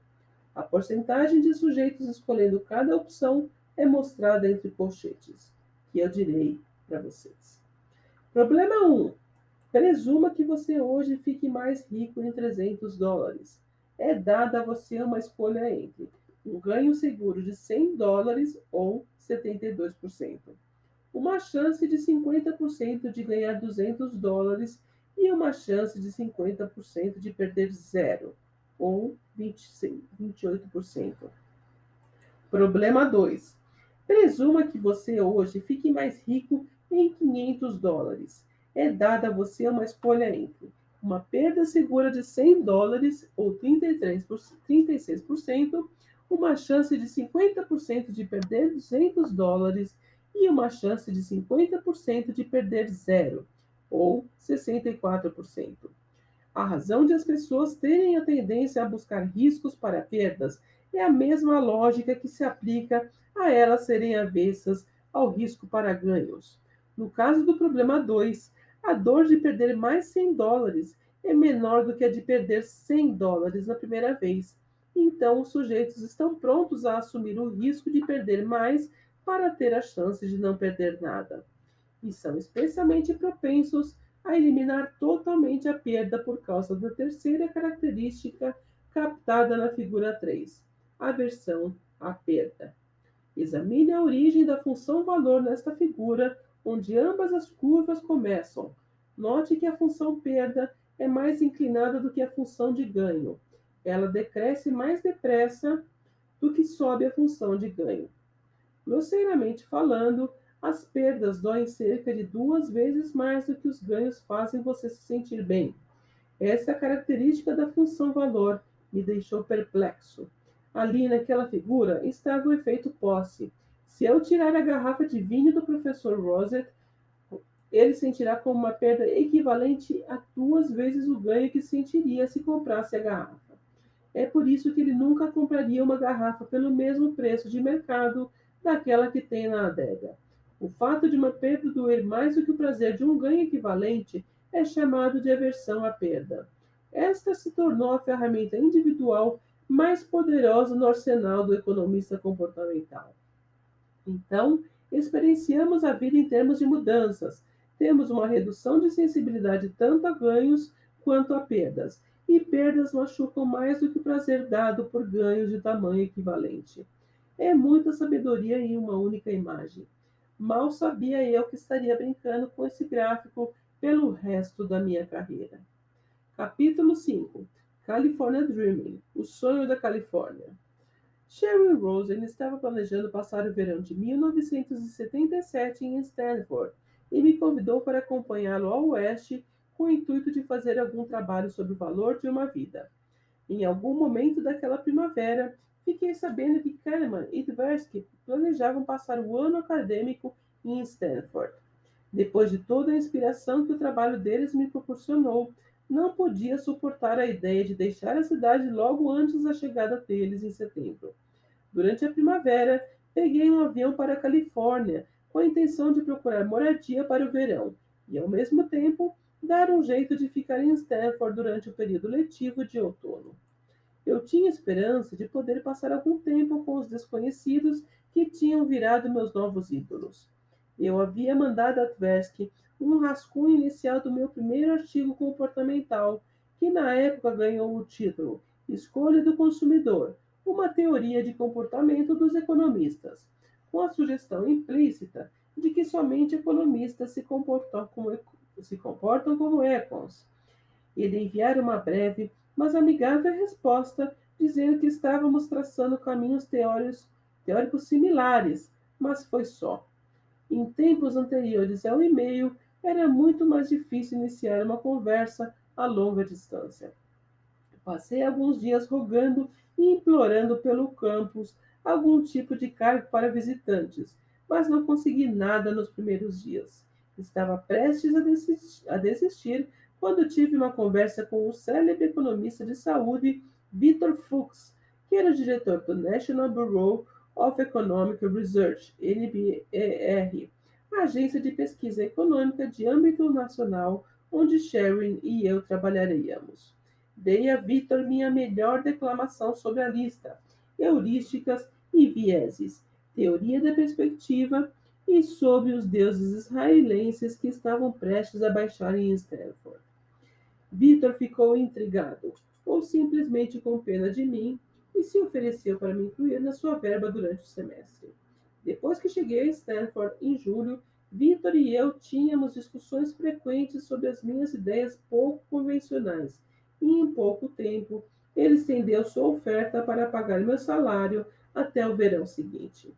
Speaker 1: A porcentagem de sujeitos escolhendo cada opção é mostrada entre colchetes, que eu direi para vocês. Problema 1. Presuma que você hoje fique mais rico em $300. É dada a você uma escolha entre um ganho seguro de $100 ou 72%. Uma chance de 50% de ganhar $200 e uma chance de 50% de perder zero, ou 28%. Problema 2. Presuma que você hoje fique mais rico em $500. É dada a você uma escolha entre uma perda segura de $100 ou 36%, uma chance de 50% de perder $200 e uma chance de 50% de perder zero, ou 64%. A razão de as pessoas terem a tendência a buscar riscos para perdas é a mesma lógica que se aplica a elas serem avessas ao risco para ganhos. No caso do problema 2, a dor de perder mais $100 é menor do que a de perder $100 na primeira vez. Então, os sujeitos estão prontos a assumir o risco de perder mais para ter a chance de não perder nada. E são especialmente propensos a eliminar totalmente a perda por causa da terceira característica captada na figura 3, aversão à perda. Examine a origem da função valor nesta figura, onde ambas as curvas começam. Note que a função perda é mais inclinada do que a função de ganho. Ela decresce mais depressa do que sobe a função de ganho. Grosseiramente falando, as perdas doem cerca de 2 vezes mais do que os ganhos fazem você se sentir bem. Essa característica da função valor me deixou perplexo. Ali naquela figura estava o efeito posse. Se eu tirar a garrafa de vinho do professor Rosette, ele sentirá como uma perda equivalente a 2 vezes o ganho que sentiria se comprasse a garrafa. É por isso que ele nunca compraria uma garrafa pelo mesmo preço de mercado daquela que tem na adega. O fato de uma perda doer mais do que o prazer de um ganho equivalente é chamado de aversão à perda. Esta se tornou a ferramenta individual mais poderosa no arsenal do economista comportamental. Então, experienciamos a vida em termos de mudanças. Temos uma redução de sensibilidade tanto a ganhos quanto a perdas. E perdas machucam mais do que o prazer dado por ganhos de tamanho equivalente. É muita sabedoria em uma única imagem. Mal sabia eu que estaria brincando com esse gráfico pelo resto da minha carreira. Capítulo 5. California Dreaming. O sonho da Califórnia. Sheryl Rosen estava planejando passar o verão de 1977 em Stanford e me convidou para acompanhá-lo ao oeste com o intuito de fazer algum trabalho sobre o valor de uma vida. Em algum momento daquela primavera, fiquei sabendo que Kahneman e Tversky planejavam passar o ano acadêmico em Stanford. Depois de toda a inspiração que o trabalho deles me proporcionou, não podia suportar a ideia de deixar a cidade logo antes da chegada deles em setembro. Durante a primavera, peguei um avião para a Califórnia, com a intenção de procurar moradia para o verão e, ao mesmo tempo, dar um jeito de ficar em Stanford durante o período letivo de outono. Eu tinha esperança de poder passar algum tempo com os desconhecidos que tinham virado meus novos ídolos. Eu havia mandado a Tversky um rascunho inicial do meu primeiro artigo comportamental, que na época ganhou o título Escolha do Consumidor, uma teoria de comportamento dos economistas, com a sugestão implícita de que somente economistas se comportam como econs. Ele enviara uma breve, mas amigável resposta, dizendo que estávamos traçando caminhos teóricos similares, mas foi só. Em tempos anteriores ao e-mail, era muito mais difícil iniciar uma conversa a longa distância. Passei alguns dias rogando e implorando pelo campus algum tipo de cargo para visitantes, mas não consegui nada nos primeiros dias. Estava prestes a desistir quando tive uma conversa com o célebre economista de saúde Victor Fuchs, que era diretor do National Bureau of Economic Research, NBER, a agência de pesquisa econômica de âmbito nacional onde Sharon e eu trabalharíamos. Dei a Victor minha melhor declamação sobre a lista, heurísticas e vieses, teoria da perspectiva e sobre os deuses israelenses que estavam prestes a baixar em Stanford. Victor ficou intrigado, ou simplesmente com pena de mim, e se ofereceu para me incluir na sua verba durante o semestre. Depois que cheguei a Stanford, em julho, Victor e eu tínhamos discussões frequentes sobre as minhas ideias pouco convencionais, e em pouco tempo ele estendeu sua oferta para pagar meu salário até o verão seguinte.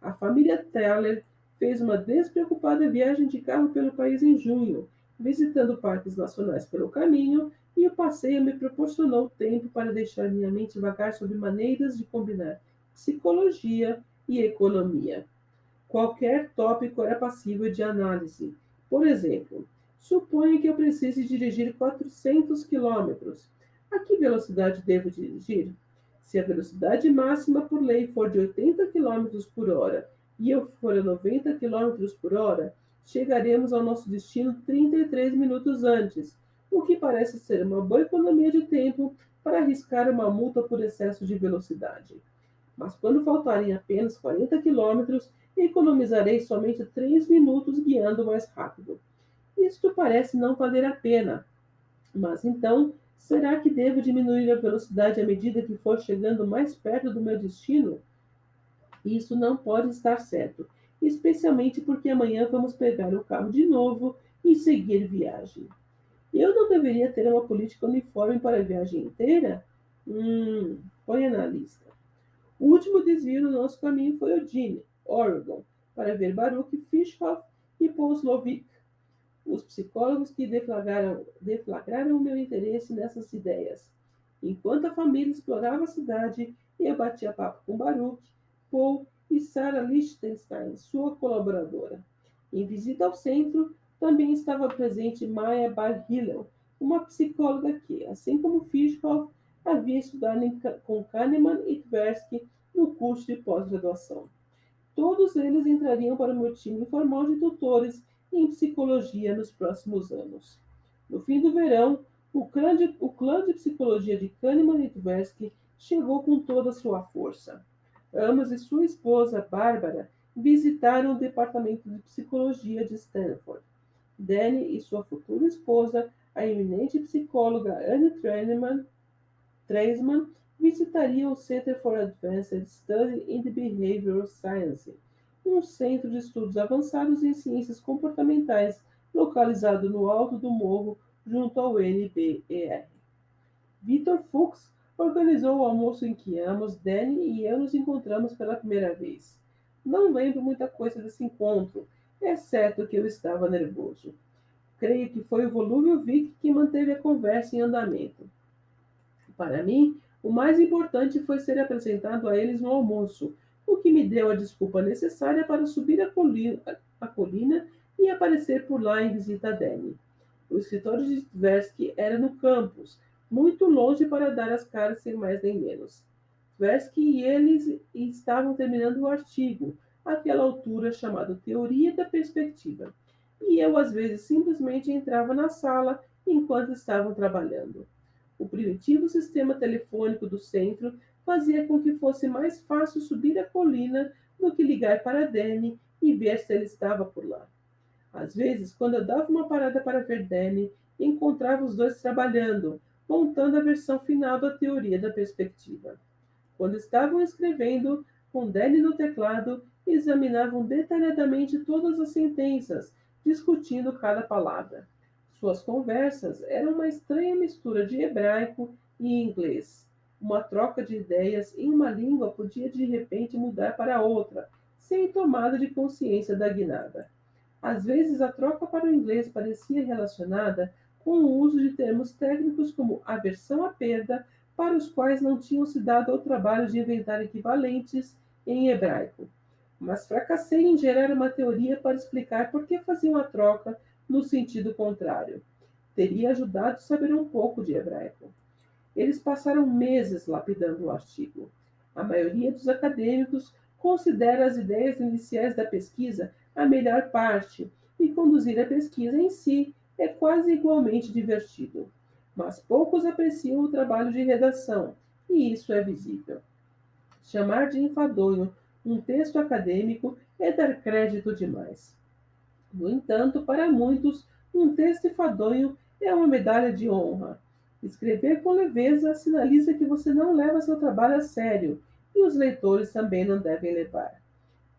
Speaker 1: A família Teller fez uma despreocupada viagem de carro pelo país em junho, visitando parques nacionais pelo caminho, e o passeio me proporcionou tempo para deixar minha mente vagar sobre maneiras de combinar psicologia e economia. Qualquer tópico era passível de análise. Por exemplo, suponha que eu precise dirigir 400 quilômetros. A que velocidade devo dirigir? Se a velocidade máxima por lei for de 80 quilômetros por hora e eu for a 90 quilômetros por hora, chegaremos ao nosso destino 33 minutos antes, o que parece ser uma boa economia de tempo para arriscar uma multa por excesso de velocidade. Mas quando faltarem apenas 40 quilômetros, economizarei somente 3 minutos guiando mais rápido. Isto parece não valer a pena, mas então Será que devo diminuir a velocidade à medida que for chegando mais perto do meu destino? Isso não pode estar certo, especialmente porque amanhã vamos pegar o carro de novo e seguir viagem. Eu não deveria ter uma política uniforme para a viagem inteira? Ponha na lista. O último desvio no nosso caminho foi Eugene, Oregon, para ver Baruch Fischoff e Paul Slovic, os psicólogos que deflagraram o meu interesse nessas ideias. Enquanto a família explorava a cidade, eu batia papo com Baruch, Paul e Sarah Lichtenstein, sua colaboradora. Em visita ao centro, também estava presente Maya Bar Hillel, uma psicóloga que, assim como Fischoff, havia estudado com Kahneman e Tversky no curso de pós-graduação. Todos eles entrariam para o meu time informal de tutores em psicologia nos próximos anos. No fim do verão, o clã de psicologia de Kahneman e Tversky chegou com toda a sua força. Amos e sua esposa, Bárbara, visitaram o departamento de psicologia de Stanford. Danny e sua futura esposa, a eminente psicóloga Anne Treisman, visitaria o Center for Advanced Study in the Behavioral Science, um centro de estudos avançados em ciências comportamentais localizado no alto do morro junto ao NBER. Victor Fuchs organizou o almoço em que ambos, Danny e eu, nos encontramos pela primeira vez. Não lembro muita coisa desse encontro, exceto que eu estava nervoso. Creio que foi o volúvel Vic que manteve a conversa em andamento. Para mim, o mais importante foi ser apresentado a eles no almoço, o que me deu a desculpa necessária para subir a colina e aparecer por lá em visita a Danny. O escritório de Tversky era no campus, muito longe para dar as caras sem mais nem menos. Tversky e eles estavam terminando o artigo, àquela altura chamado Teoria da Perspectiva, e eu às vezes simplesmente entrava na sala enquanto estavam trabalhando. O primitivo sistema telefônico do centro fazia com que fosse mais fácil subir a colina do que ligar para Danny e ver se ele estava por lá. Às vezes, quando eu dava uma parada para ver Danny, encontrava os dois trabalhando, montando a versão final da teoria da perspectiva. Quando estavam escrevendo, com Danny no teclado, examinavam detalhadamente todas as sentenças, discutindo cada palavra. Suas conversas eram uma estranha mistura de hebraico e inglês. Uma troca de ideias em uma língua podia de repente mudar para outra, sem tomada de consciência da guinada. Às vezes, a troca para o inglês parecia relacionada com o uso de termos técnicos como aversão à perda, para os quais não tinham se dado ao trabalho de inventar equivalentes em hebraico. Mas fracassei em gerar uma teoria para explicar por que faziam a troca no sentido contrário. Teria ajudado saber um pouco de hebraico. Eles passaram meses lapidando o artigo. A maioria dos acadêmicos considera as ideias iniciais da pesquisa a melhor parte, e conduzir a pesquisa em si é quase igualmente divertido. Mas poucos apreciam o trabalho de redação, e isso é visível. Chamar de enfadonho um texto acadêmico é dar crédito demais. No entanto, para muitos, um texto enfadonho é uma medalha de honra. Escrever com leveza sinaliza que você não leva seu trabalho a sério, e os leitores também não devem levar.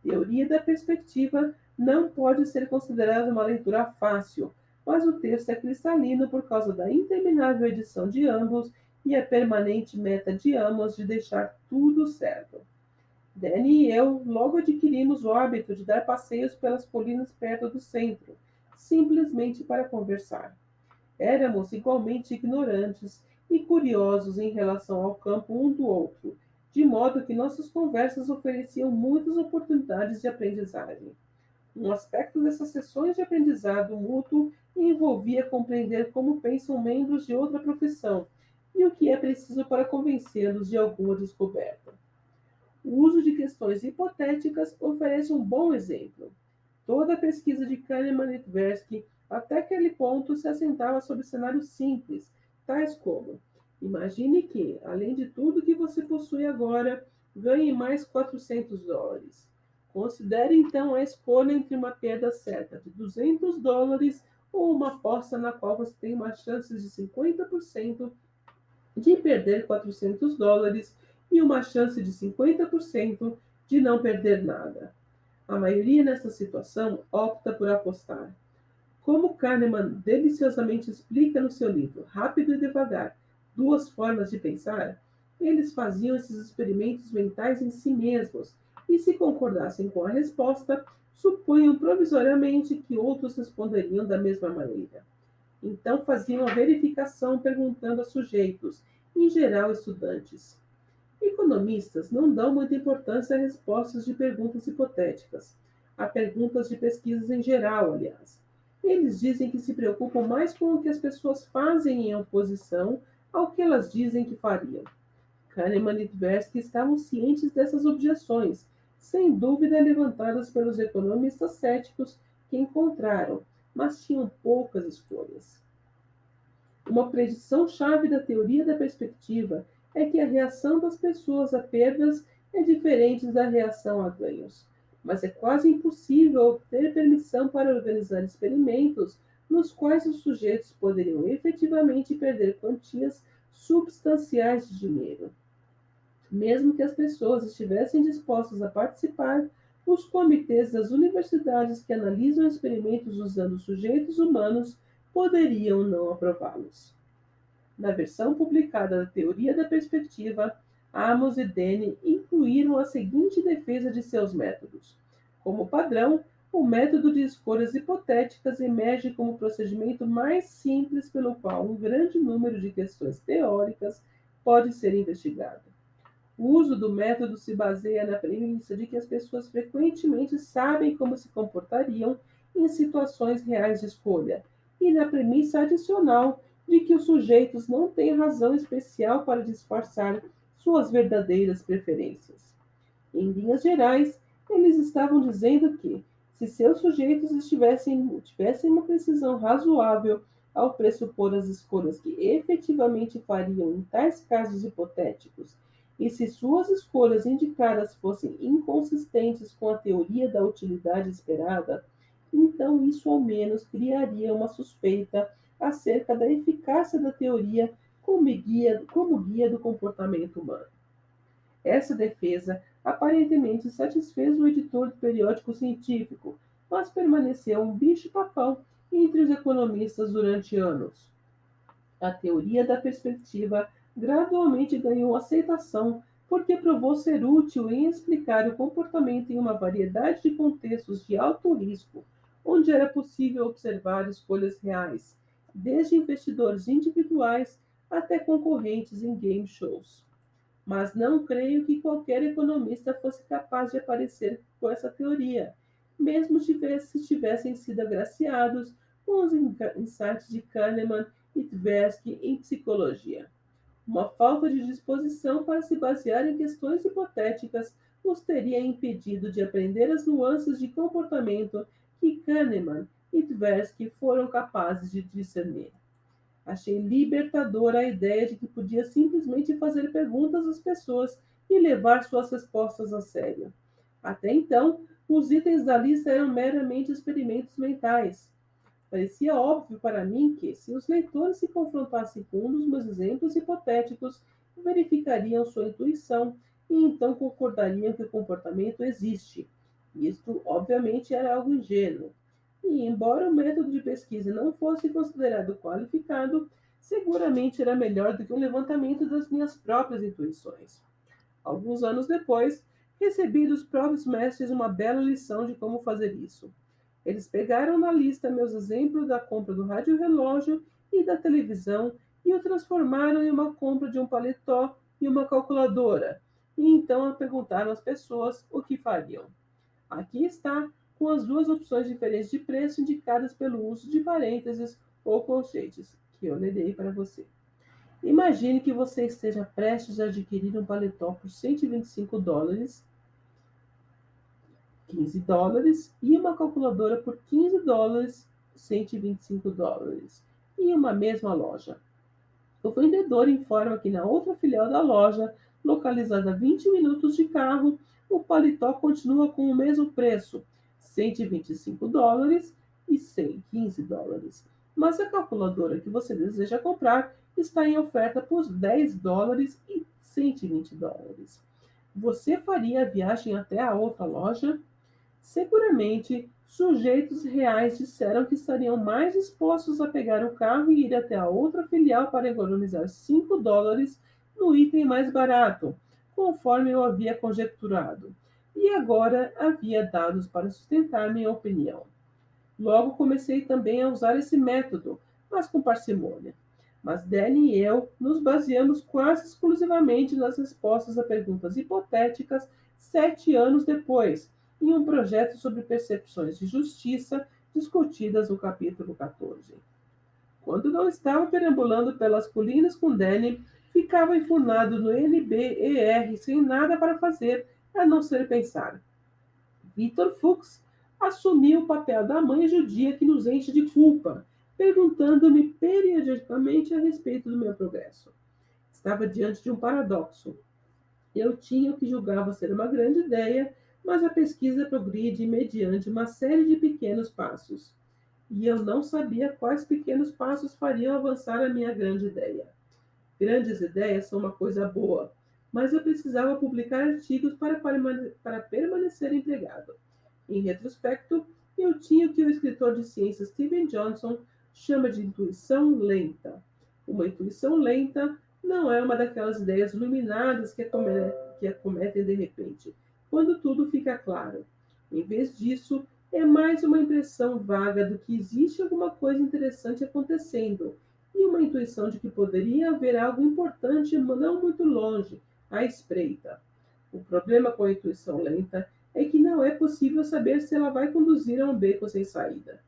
Speaker 1: Teoria da perspectiva não pode ser considerada uma leitura fácil, mas o texto é cristalino por causa da interminável edição de ambos e a permanente meta de ambos de deixar tudo certo. Danny e eu logo adquirimos o hábito de dar passeios pelas colinas perto do centro, simplesmente para conversar. Éramos igualmente ignorantes e curiosos em relação ao campo um do outro, de modo que nossas conversas ofereciam muitas oportunidades de aprendizagem. Um aspecto dessas sessões de aprendizado mútuo envolvia compreender como pensam membros de outra profissão e o que é preciso para convencê-los de alguma descoberta. O uso de questões hipotéticas oferece um bom exemplo. Toda a pesquisa de Kahneman e Tversky, até aquele ponto, se assentava sobre cenários simples, tais como: imagine que, além de tudo que você possui agora, ganhe mais $400. Considere então a escolha entre uma perda certa de $200 ou uma aposta na qual você tem uma chance de 50% de perder US$ 400 e uma chance de 50% de não perder nada. A maioria nessa situação opta por apostar. Como Kahneman deliciosamente explica no seu livro Rápido e Devagar, Duas Formas de Pensar, eles faziam esses experimentos mentais em si mesmos e, se concordassem com a resposta, supunham provisoriamente que outros responderiam da mesma maneira. Então faziam a verificação perguntando a sujeitos, em geral estudantes. Economistas não dão muita importância a respostas de perguntas hipotéticas, a perguntas de pesquisas em geral, aliás. Eles dizem que se preocupam mais com o que as pessoas fazem em oposição ao que elas dizem que fariam. Kahneman e Tversky estavam cientes dessas objeções, sem dúvida levantadas pelos economistas céticos que encontraram, mas tinham poucas escolhas. Uma predição-chave da teoria da perspectiva é que a reação das pessoas a perdas é diferente da reação a ganhos, mas é quase impossível obter permissão para organizar experimentos nos quais os sujeitos poderiam efetivamente perder quantias substanciais de dinheiro. Mesmo que as pessoas estivessem dispostas a participar, os comitês das universidades que analisam experimentos usando sujeitos humanos poderiam não aprová-los. Na versão publicada da Teoria da Perspectiva, Amos e Denney incluíram a seguinte defesa de seus métodos. Como padrão, o método de escolhas hipotéticas emerge como o procedimento mais simples pelo qual um grande número de questões teóricas pode ser investigado. O uso do método se baseia na premissa de que as pessoas frequentemente sabem como se comportariam em situações reais de escolha, e na premissa adicional de que os sujeitos não têm razão especial para disfarçar suas verdadeiras preferências. Em linhas gerais, eles estavam dizendo que, se seus sujeitos tivessem uma precisão razoável ao pressupor as escolhas que efetivamente fariam em tais casos hipotéticos, e se suas escolhas indicadas fossem inconsistentes com a teoria da utilidade esperada, então isso ao menos criaria uma suspeita acerca da eficácia da teoria como guia do comportamento humano. Essa defesa aparentemente satisfez o editor do periódico científico, mas permaneceu um bicho-papão entre os economistas durante anos. A teoria da perspectiva gradualmente ganhou aceitação porque provou ser útil em explicar o comportamento em uma variedade de contextos de alto risco, onde era possível observar escolhas reais, desde investidores individuais até concorrentes em game shows. Mas não creio que qualquer economista fosse capaz de aparecer com essa teoria, mesmo se tivessem sido agraciados com os insights de Kahneman e Tversky em psicologia. Uma falta de disposição para se basear em questões hipotéticas os teria impedido de aprender as nuances de comportamento que Kahneman e Tversky foram capazes de discernir. Achei libertadora a ideia de que podia simplesmente fazer perguntas às pessoas e levar suas respostas a sério. Até então, os itens da lista eram meramente experimentos mentais. Parecia óbvio para mim que, se os leitores se confrontassem com um dos meus exemplos hipotéticos, verificariam sua intuição e então concordariam que o comportamento existe. Isto, obviamente, era algo ingênuo. E, embora o método de pesquisa não fosse considerado qualificado, seguramente era melhor do que um levantamento das minhas próprias intuições. Alguns anos depois, recebi dos próprios mestres uma bela lição de como fazer isso. Eles pegaram na lista meus exemplos da compra do rádio-relógio e da televisão e o transformaram em uma compra de um paletó e uma calculadora. E então perguntaram às pessoas o que fariam. Aqui está, com as duas opções diferentes de preço indicadas pelo uso de parênteses ou colchetes, que eu lerei para você. Imagine que você esteja prestes a adquirir um paletó por US$ 125, US$ 15, e uma calculadora por US$ 15, US$ 125, em uma mesma loja. O vendedor informa que na outra filial da loja, localizada a 20 minutos de carro, o paletó continua com o mesmo preço, US$ 125 e US$ 115. Mas a calculadora que você deseja comprar está em oferta por $10 e $120. Você faria a viagem até a outra loja? Seguramente, sujeitos reais disseram que estariam mais dispostos a pegar o carro e ir até a outra filial para economizar $5 no item mais barato, conforme eu havia conjecturado. E agora havia dados para sustentar minha opinião. Logo comecei também a usar esse método, mas com parcimônia. Mas Danny e eu nos baseamos quase exclusivamente nas respostas a perguntas hipotéticas 7 anos depois, em um projeto sobre percepções de justiça discutidas no capítulo 14. Quando não estava perambulando pelas colinas com Danny, ficava enfurnado no NBER sem nada para fazer a não ser pensar. Victor Fuchs assumiu o papel da mãe judia que nos enche de culpa, perguntando-me periodicamente a respeito do meu progresso. Estava diante de um paradoxo. Eu tinha o que julgava ser uma grande ideia, mas a pesquisa progride mediante uma série de pequenos passos. E eu não sabia quais pequenos passos fariam avançar a minha grande ideia. Grandes ideias são uma coisa boa, mas eu precisava publicar artigos para permanecer empregado. Em retrospecto, eu tinha o que o escritor de ciências Steven Johnson chama de intuição lenta. Uma intuição lenta não é uma daquelas ideias iluminadas que acometem de repente, quando tudo fica claro. Em vez disso, é mais uma impressão vaga do que existe alguma coisa interessante acontecendo e uma intuição de que poderia haver algo importante não muito longe, à espreita. O problema com a intuição lenta é que não é possível saber se ela vai conduzir a um beco sem saída.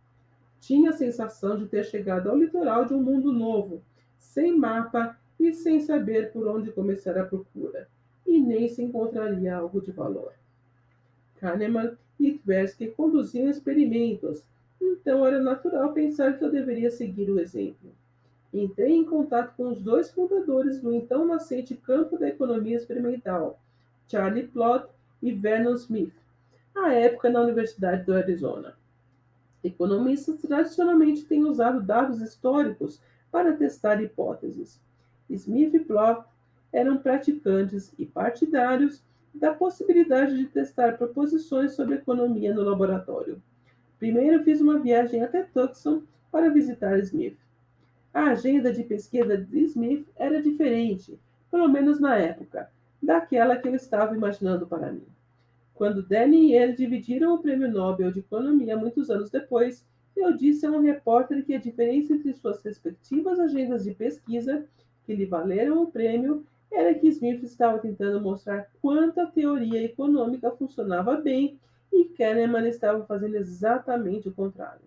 Speaker 1: Tinha a sensação de ter chegado ao litoral de um mundo novo, sem mapa e sem saber por onde começar a procura, e nem se encontraria algo de valor. Kahneman e Tversky conduziam experimentos, então era natural pensar que eu deveria seguir o exemplo. Entrei em contato com os dois fundadores do então nascente campo da economia experimental, Charlie Plot e Vernon Smith, à época na Universidade do Arizona. Economistas tradicionalmente têm usado dados históricos para testar hipóteses. Smith e Plot eram praticantes e partidários da possibilidade de testar proposições sobre economia no laboratório. Primeiro fiz uma viagem até Tucson para visitar Smith. A agenda de pesquisa de Smith era diferente, pelo menos na época, daquela que eu estava imaginando para mim. Quando Danny e ele dividiram o Prêmio Nobel de Economia muitos anos depois, eu disse a um repórter que a diferença entre suas respectivas agendas de pesquisa, que lhe valeram o prêmio, era que Smith estava tentando mostrar quanto a teoria econômica funcionava bem e Kahneman estava fazendo exatamente o contrário.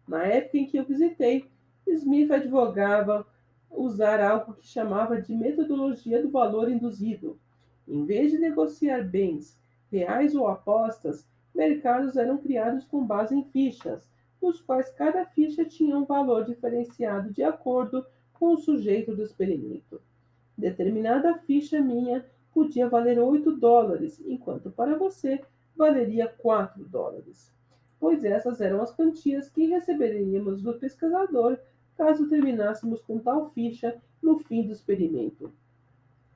Speaker 1: Na época em que eu visitei, Smith advogava usar algo que chamava de metodologia do valor induzido. Em vez de negociar bens, reais ou apostas, mercados eram criados com base em fichas, nos quais cada ficha tinha um valor diferenciado de acordo com o sujeito do experimento. Determinada ficha minha podia valer $8, enquanto para você valeria $4, pois essas eram as quantias que receberíamos do pesquisador caso terminássemos com tal ficha no fim do experimento.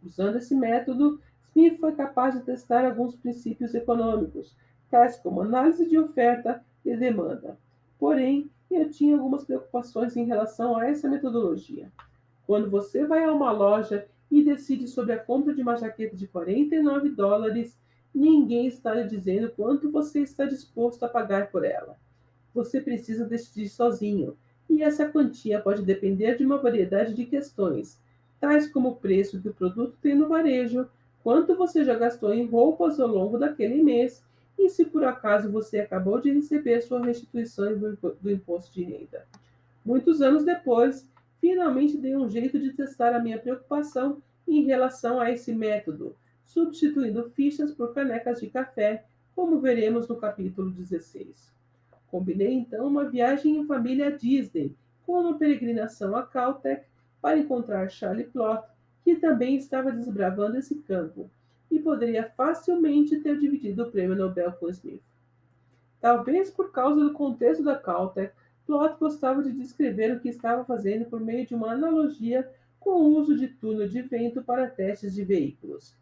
Speaker 1: Usando esse método, Smith foi capaz de testar alguns princípios econômicos, tais como análise de oferta e demanda. Porém, eu tinha algumas preocupações em relação a essa metodologia. Quando você vai a uma loja e decide sobre a compra de uma jaqueta de $49, ninguém está lhe dizendo quanto você está disposto a pagar por ela. Você precisa decidir sozinho, e essa quantia pode depender de uma variedade de questões, tais como o preço que o produto tem no varejo, quanto você já gastou em roupas ao longo daquele mês e se por acaso você acabou de receber sua restituição do imposto de renda. Muitos anos depois, finalmente dei um jeito de testar a minha preocupação em relação a esse método, substituindo fichas por canecas de café, como veremos no capítulo 16. Combinei então uma viagem em família à Disney, com uma peregrinação a Caltech para encontrar Charlie Plot, que também estava desbravando esse campo, e poderia facilmente ter dividido o prêmio Nobel com Smith. Talvez por causa do contexto da Caltech, Plot gostava de descrever o que estava fazendo por meio de uma analogia com o uso de túnel de vento para testes de veículos.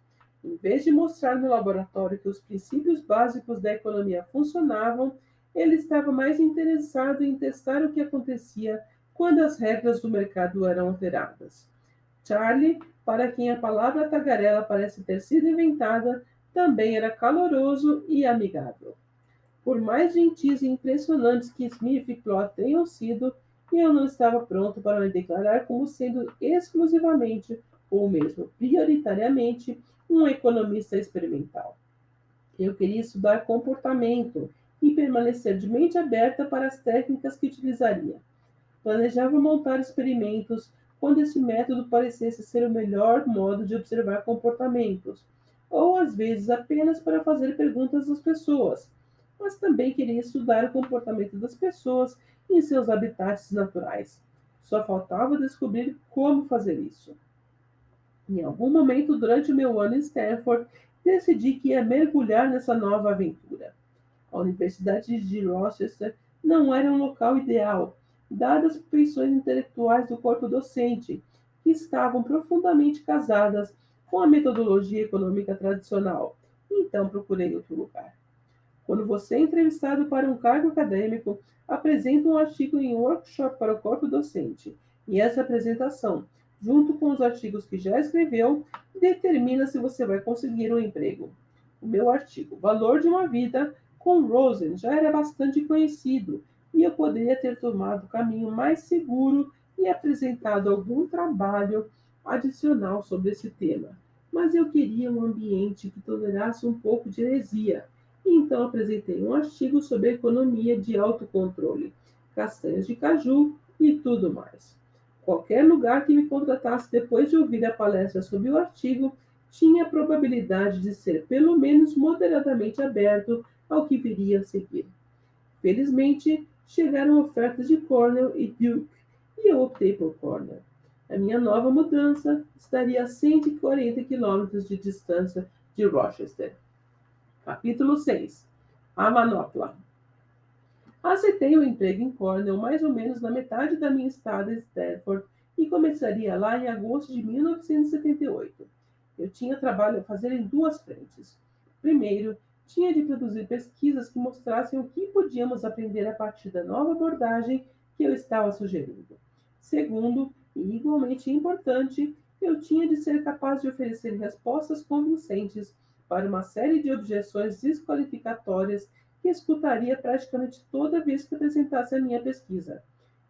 Speaker 1: Em vez de mostrar no laboratório que os princípios básicos da economia funcionavam, ele estava mais interessado em testar o que acontecia quando as regras do mercado eram alteradas. Charlie, para quem a palavra tagarela parece ter sido inventada, também era caloroso e amigável. Por mais gentis e impressionantes que Smith e Plot tenham sido, eu não estava pronto para me declarar como sendo exclusivamente, ou mesmo prioritariamente, um economista experimental. Eu queria estudar comportamento e permanecer de mente aberta para as técnicas que utilizaria. Planejava montar experimentos quando esse método parecesse ser o melhor modo de observar comportamentos, ou às vezes apenas para fazer perguntas às pessoas, mas também queria estudar o comportamento das pessoas em seus habitats naturais. Só faltava descobrir como fazer isso. Em algum momento durante o meu ano em Stanford, decidi que ia mergulhar nessa nova aventura. A Universidade de Rochester não era um local ideal, dadas as feições intelectuais do corpo docente, que estavam profundamente casadas com a metodologia econômica tradicional. Então procurei outro lugar. Quando você é entrevistado para um cargo acadêmico, apresenta um artigo em um workshop para o corpo docente, e essa apresentação, junto com os artigos que já escreveu, determina se você vai conseguir um emprego. O meu artigo, Valor de uma Vida, com Rosen, já era bastante conhecido, e eu poderia ter tomado o caminho mais seguro e apresentado algum trabalho adicional sobre esse tema. Mas eu queria um ambiente que tolerasse um pouco de heresia, e então apresentei um artigo sobre economia de autocontrole, castanhas de caju e tudo mais. Qualquer lugar que me contratasse depois de ouvir a palestra sobre o artigo tinha a probabilidade de ser pelo menos moderadamente aberto ao que viria a seguir. Felizmente, chegaram ofertas de Cornell e Duke, e eu optei por Cornell. A minha nova mudança estaria a 140 quilômetros de distância de Rochester. Capítulo 6. A manopla. Aceitei o emprego em Cornell mais ou menos na metade da minha estada em Stanford e começaria lá em agosto de 1978. Eu tinha trabalho a fazer em duas frentes. Primeiro, tinha de produzir pesquisas que mostrassem o que podíamos aprender a partir da nova abordagem que eu estava sugerindo. Segundo, e igualmente importante, eu tinha de ser capaz de oferecer respostas convincentes para uma série de objeções desqualificatórias que escutaria praticamente toda vez que apresentasse a minha pesquisa.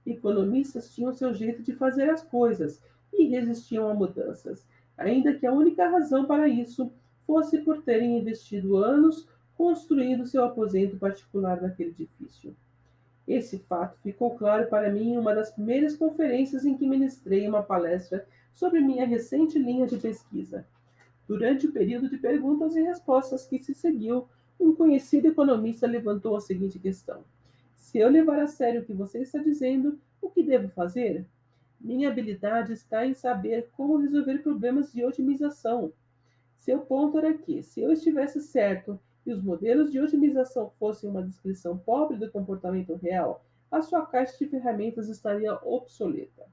Speaker 1: Economistas tinham seu jeito de fazer as coisas e resistiam a mudanças, ainda que a única razão para isso fosse por terem investido anos construindo seu aposento particular naquele edifício. Esse fato ficou claro para mim em uma das primeiras conferências em que ministrei uma palestra sobre minha recente linha de pesquisa. Durante o período de perguntas e respostas que se seguiu, um conhecido economista levantou a seguinte questão: se eu levar a sério o que você está dizendo, o que devo fazer? Minha habilidade está em saber como resolver problemas de otimização. Seu ponto era que, se eu estivesse certo e os modelos de otimização fossem uma descrição pobre do comportamento real, a sua caixa de ferramentas estaria obsoleta.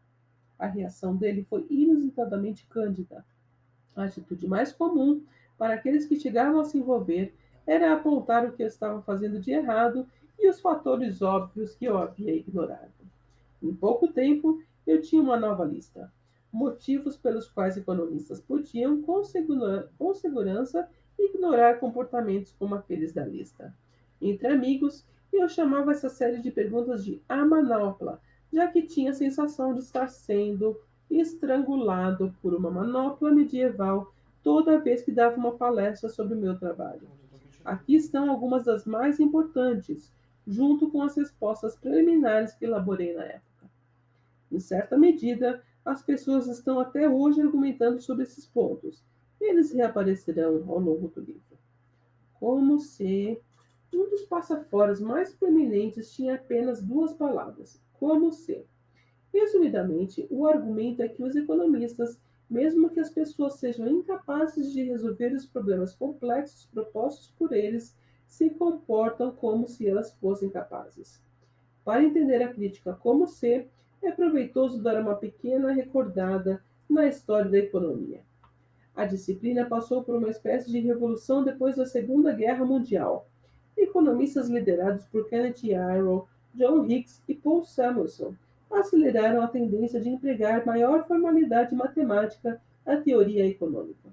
Speaker 1: A reação dele foi inusitadamente cândida. A atitude mais comum para aqueles que chegavam a se envolver era apontar o que eu estava fazendo de errado e os fatores óbvios que eu havia ignorado. Em pouco tempo, eu tinha uma nova lista. Motivos pelos quais economistas podiam, com segurança, ignorar comportamentos como aqueles da lista. Entre amigos, eu chamava essa série de perguntas de a manopla, já que tinha a sensação de estar sendo estrangulado por uma manopla medieval toda vez que dava uma palestra sobre o meu trabalho. Aqui estão algumas das mais importantes, junto com as respostas preliminares que elaborei na época. Em certa medida, as pessoas estão até hoje argumentando sobre esses pontos. Eles reaparecerão ao longo do livro. Como se um dos passaforas mais proeminentes tinha apenas duas palavras: como se. Resumidamente, o argumento é que os economistas, mesmo que as pessoas sejam incapazes de resolver os problemas complexos propostos por eles, se comportam como se elas fossem capazes. Para entender a crítica como se, é proveitoso dar uma pequena recordada na história da economia. A disciplina passou por uma espécie de revolução depois da Segunda Guerra Mundial. Economistas liderados por Kenneth Arrow, John Hicks e Paul Samuelson aceleraram a tendência de empregar maior formalidade matemática à teoria econômica.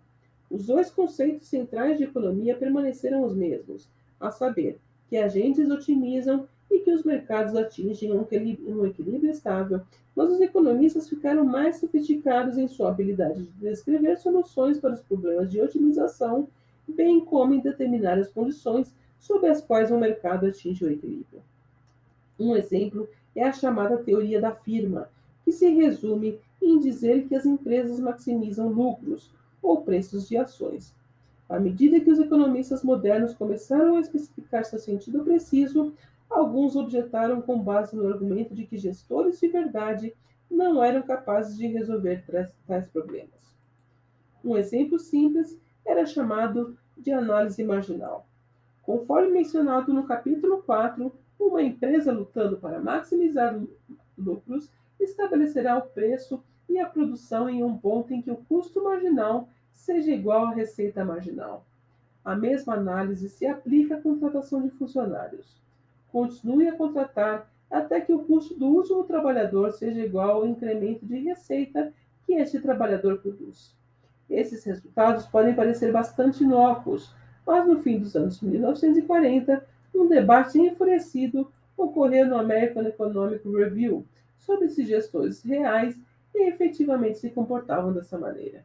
Speaker 1: Os dois conceitos centrais de economia permaneceram os mesmos, a saber, que agentes otimizam e que os mercados atingem um equilíbrio estável, mas os economistas ficaram mais sofisticados em sua habilidade de descrever soluções para os problemas de otimização, bem como em determinar as condições sob as quais o mercado atinge o equilíbrio. Um exemplo é a chamada teoria da firma, que se resume em dizer que as empresas maximizam lucros ou preços de ações. À medida que os economistas modernos começaram a especificar seu sentido preciso, alguns objetaram com base no argumento de que gestores de verdade não eram capazes de resolver tais problemas. Um exemplo simples era chamado de análise marginal. Conforme mencionado no capítulo 4, uma empresa lutando para maximizar lucros estabelecerá o preço e a produção em um ponto em que o custo marginal seja igual à receita marginal. A mesma análise se aplica à contratação de funcionários. Continue a contratar até que o custo do último trabalhador seja igual ao incremento de receita que este trabalhador produz. Esses resultados podem parecer bastante inócuos, mas no fim dos anos 1940, um debate enfurecido ocorreu no American Economic Review sobre se gestores reais e efetivamente se comportavam dessa maneira.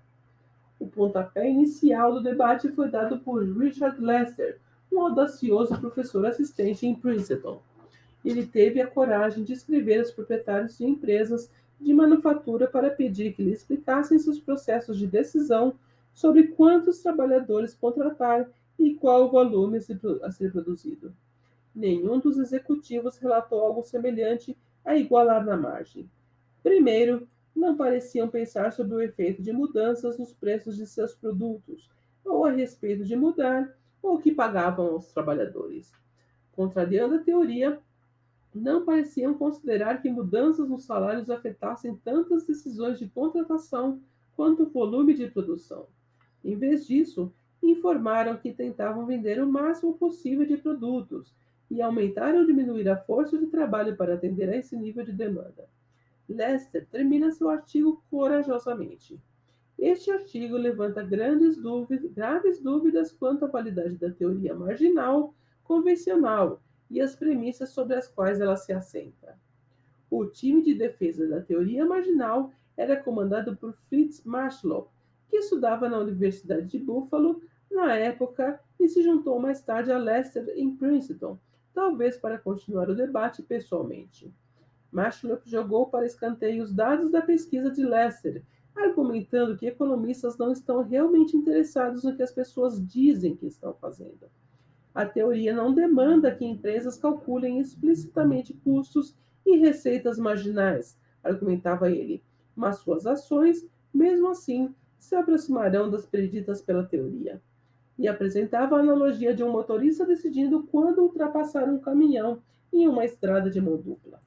Speaker 1: O pontapé inicial do debate foi dado por Richard Lester, um audacioso professor assistente em Princeton. Ele teve a coragem de escrever aos proprietários de empresas de manufatura para pedir que lhe explicassem seus processos de decisão sobre quantos trabalhadores contratar e qual o volume a ser produzido. Nenhum dos executivos relatou algo semelhante a igualar na margem. Primeiro, não pareciam pensar sobre o efeito de mudanças nos preços de seus produtos, ou a respeito de mudar o que pagavam aos trabalhadores. Contrariando a teoria, não pareciam considerar que mudanças nos salários afetassem tanto as decisões de contratação quanto o volume de produção. Em vez disso, informaram que tentavam vender o máximo possível de produtos e aumentar ou diminuir a força de trabalho para atender a esse nível de demanda. Lester termina seu artigo corajosamente. Este artigo levanta graves dúvidas quanto à validade da teoria marginal convencional e as premissas sobre as quais ela se assenta. O time de defesa da teoria marginal era comandado por Fritz Marshall, que estudava na Universidade de Buffalo na época e se juntou mais tarde a Lester em Princeton, talvez para continuar o debate pessoalmente. Marshall jogou para escanteio os dados da pesquisa de Lester, argumentando que economistas não estão realmente interessados no que as pessoas dizem que estão fazendo. A teoria não demanda que empresas calculem explicitamente custos e receitas marginais, argumentava ele, mas suas ações, mesmo assim, se aproximarão das preditas pela teoria. E apresentava a analogia de um motorista decidindo quando ultrapassar um caminhão em uma estrada de mão dupla.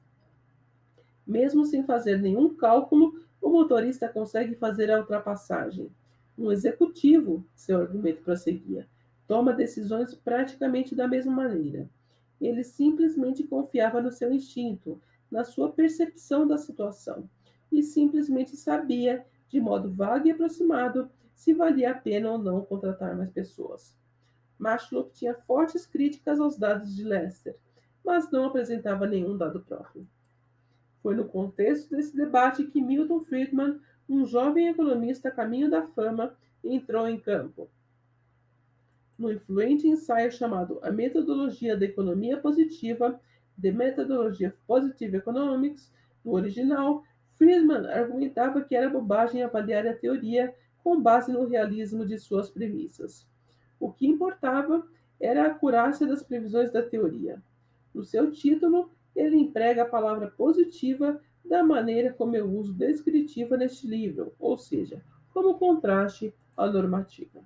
Speaker 1: Mesmo sem fazer nenhum cálculo, o motorista consegue fazer a ultrapassagem. Um executivo, seu argumento prosseguia, toma decisões praticamente da mesma maneira. Ele simplesmente confiava no seu instinto, na sua percepção da situação, e simplesmente sabia, de modo vago e aproximado, se valia a pena ou não contratar mais pessoas. Mashlock tinha fortes críticas aos dados de Lester, mas não apresentava nenhum dado próprio. Foi no contexto desse debate que Milton Friedman, um jovem economista a caminho da fama, entrou em campo. No influente ensaio chamado A Metodologia da Economia Positiva, The Methodology of Positive Economics, no original, Friedman argumentava que era bobagem avaliar a teoria com base no realismo de suas premissas. O que importava era a acurácia das previsões da teoria. No seu título, ele emprega a palavra positiva da maneira como eu uso descritiva neste livro, ou seja, como contraste à normativa.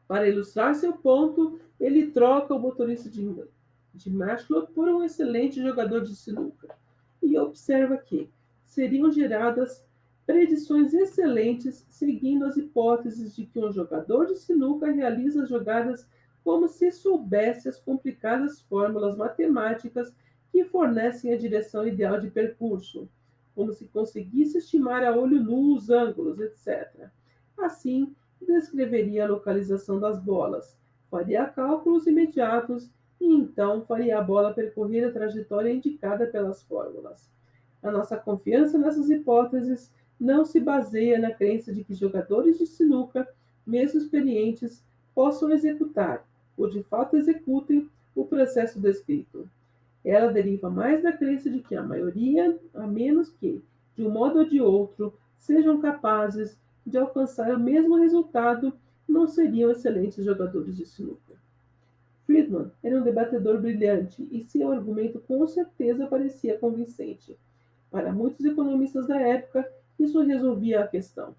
Speaker 1: Para ilustrar seu ponto, ele troca o motorista de Mashlock por um excelente jogador de sinuca. e observa que seriam geradas predições excelentes seguindo as hipóteses de que um jogador de sinuca realiza jogadas como se soubesse as complicadas fórmulas matemáticas que fornecem a direção ideal de percurso, como se conseguisse estimar a olho nu os ângulos, etc. Assim, descreveria a localização das bolas, faria cálculos imediatos e então faria a bola percorrer a trajetória indicada pelas fórmulas. A nossa confiança nessas hipóteses não se baseia na crença de que jogadores de sinuca, mesmo experientes, possam executar, ou de fato executem, o processo descrito. Ela deriva mais da crença de que a maioria, a menos que, de um modo ou de outro, sejam capazes de alcançar o mesmo resultado, não seriam excelentes jogadores de sinuca. Friedman era um debatedor brilhante e seu argumento com certeza parecia convincente. Para muitos economistas da época, isso resolvia a questão.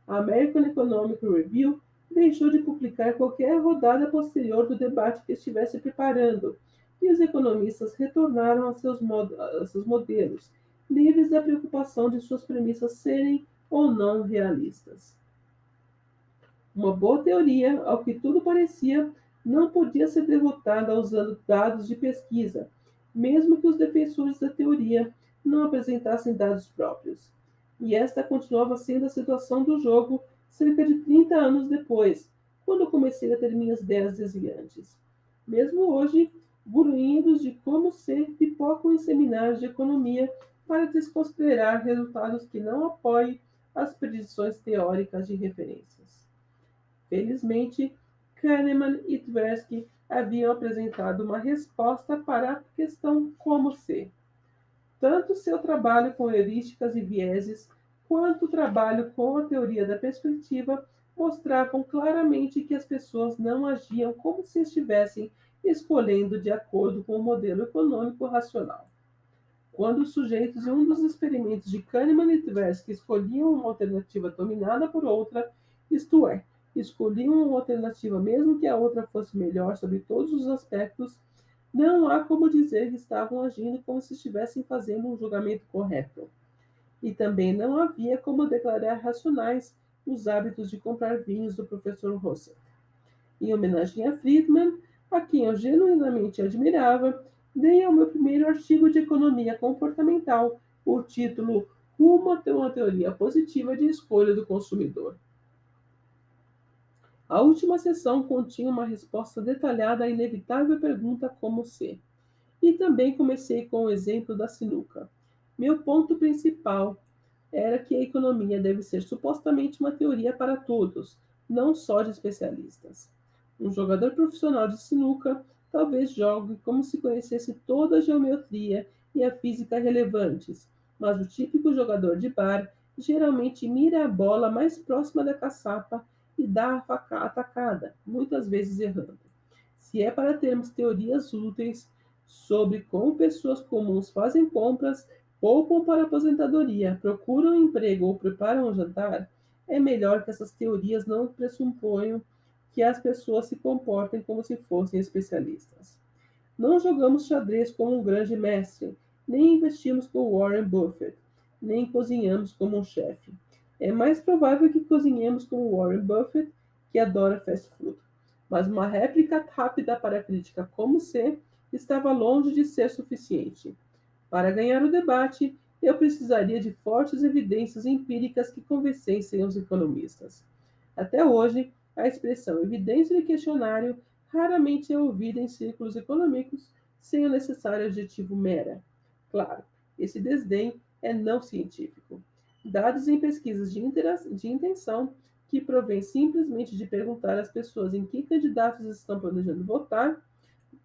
Speaker 1: A American Economic Review deixou de publicar qualquer rodada posterior do debate que estivesse preparando, e os economistas retornaram a seus modelos, livres da preocupação de suas premissas serem ou não realistas. Uma boa teoria, ao que tudo parecia, não podia ser derrotada usando dados de pesquisa, mesmo que os defensores da teoria não apresentassem dados próprios. E esta continuava sendo a situação do jogo cerca de 30 anos depois, quando comecei a ter minhas ideias desviantes. Mesmo hoje, burburinhos de como ser pipocam em seminários de economia para desconsiderar resultados que não apoiem as predições teóricas de referências. Felizmente, Kahneman e Tversky haviam apresentado uma resposta para a questão como ser. Tanto seu trabalho com heurísticas e vieses, quanto o trabalho com a teoria da perspectiva mostravam claramente que as pessoas não agiam como se estivessem escolhendo de acordo com o modelo econômico racional. Quando os sujeitos em um dos experimentos de Kahneman e Tversky escolhiam uma alternativa dominada por outra, isto é, escolhiam uma alternativa mesmo que a outra fosse melhor sobre todos os aspectos, não há como dizer que estavam agindo como se estivessem fazendo um julgamento correto. E também não havia como declarar racionais os hábitos de comprar vinhos do professor Russell. Em homenagem a Friedman, a quem eu genuinamente admirava, dei ao meu primeiro artigo de economia comportamental o título Rumo a uma teoria positiva de escolha do consumidor. A última sessão continha uma resposta detalhada à inevitável pergunta como ser. E também comecei com o exemplo da sinuca. Meu ponto principal era que a economia deve ser supostamente uma teoria para todos, não só de especialistas. Um jogador profissional de sinuca talvez jogue como se conhecesse toda a geometria e a física relevantes, mas o típico jogador de bar geralmente mira a bola mais próxima da caçapa e dá a atacada, muitas vezes errando. Se é para termos teorias úteis sobre como pessoas comuns fazem compras, poupam para a aposentadoria, procuram um emprego ou preparam um jantar, é melhor que essas teorias não pressuponham que as pessoas se comportem como se fossem especialistas. Não jogamos xadrez como um grande mestre, nem investimos com Warren Buffett, nem cozinhamos como um chefe. É mais provável que cozinhemos como Warren Buffett, que adora fast food. Mas uma réplica rápida para a crítica como ser estava longe de ser suficiente. Para ganhar o debate, eu precisaria de fortes evidências empíricas que convencessem os economistas. Até hoje, a expressão evidência de questionário raramente é ouvida em círculos econômicos sem o necessário adjetivo mera. Claro, esse desdém é não científico. Dados em pesquisas de intenção, que provém simplesmente de perguntar às pessoas em que candidatos estão planejando votar,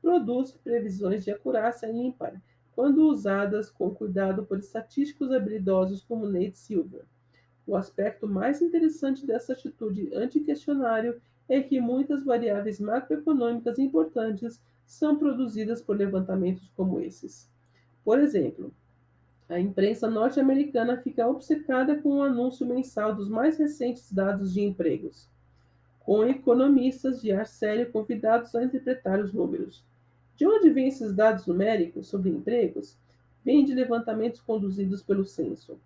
Speaker 1: produz previsões de acurácia ímpar, quando usadas com cuidado por estatísticos habilidosos como Nate Silver. O aspecto mais interessante dessa atitude anti-questionário é que muitas variáveis macroeconômicas importantes são produzidas por levantamentos como esses. Por exemplo, a imprensa norte-americana fica obcecada com o anúncio mensal dos mais recentes dados de empregos, com economistas de ar sério convidados a interpretar os números. De onde vêm esses dados numéricos sobre empregos? vem de levantamentos conduzidos pelo censo.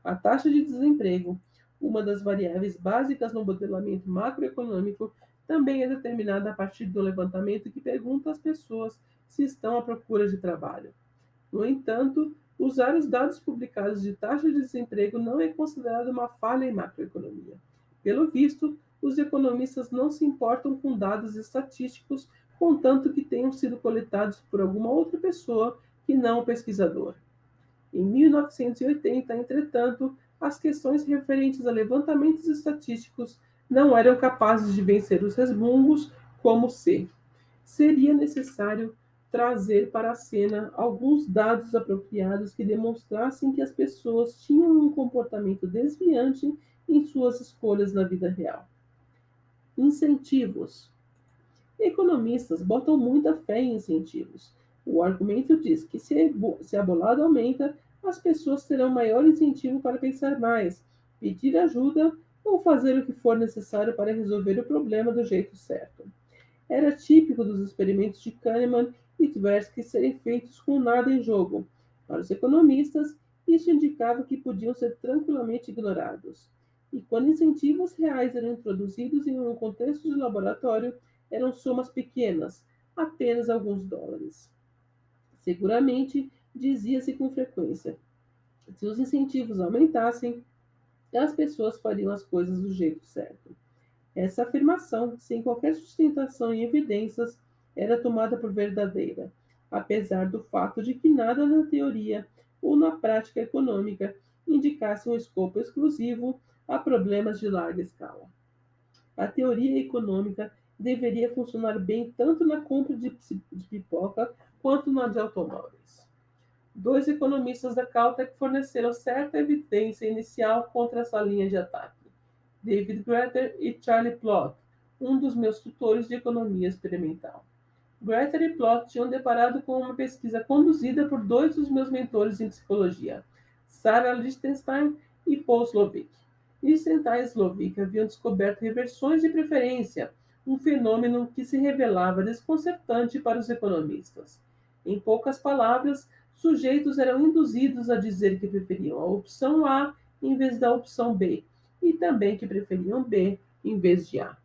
Speaker 1: A taxa de desemprego, uma das variáveis básicas no modelamento macroeconômico, também é determinada a partir do levantamento que pergunta às pessoas se estão à procura de trabalho. No entanto, usar os dados publicados de taxa de desemprego não é considerado uma falha em macroeconomia. Pelo visto, os economistas não se importam com dados estatísticos, contanto que tenham sido coletados por alguma outra pessoa que não o pesquisador. Em 1980, entretanto, as questões referentes a levantamentos estatísticos não eram capazes de vencer os resmungos como se seria necessário trazer para a cena alguns dados apropriados que demonstrassem que as pessoas tinham um comportamento desviante em suas escolhas na vida real. Incentivos. Economistas botam muita fé em incentivos. O argumento diz que se a bolada aumenta, as pessoas terão maior incentivo para pensar mais, pedir ajuda ou fazer o que for necessário para resolver o problema do jeito certo. Era típico dos experimentos de Kahneman e Tversky serem feitos com nada em jogo. Para os economistas, isso indicava que podiam ser tranquilamente ignorados. E quando incentivos reais eram introduzidos em um contexto de laboratório, eram somas pequenas, apenas alguns dólares. Seguramente, dizia-se com frequência, se os incentivos aumentassem, as pessoas fariam as coisas do jeito certo. Essa afirmação, sem qualquer sustentação em evidências, era tomada por verdadeira, apesar do fato de que nada na teoria ou na prática econômica indicasse um escopo exclusivo a problemas de larga escala. A teoria econômica deveria funcionar bem tanto na compra de pipoca quanto na de automóveis. Dois economistas da Caltech forneceram certa evidência inicial contra essa linha de ataque. David Greter e Charlie Plot, um dos meus tutores de economia experimental. Greter e Plot tinham deparado com uma pesquisa conduzida por dois dos meus mentores em psicologia, Sarah Lichtenstein e Paul Slovic. Lichtenstein e Slovic haviam descoberto reversões de preferência, um fenômeno que se revelava desconcertante para os economistas. Em poucas palavras, sujeitos eram induzidos a dizer que preferiam a opção A em vez da opção B, e também que preferiam B em vez de A.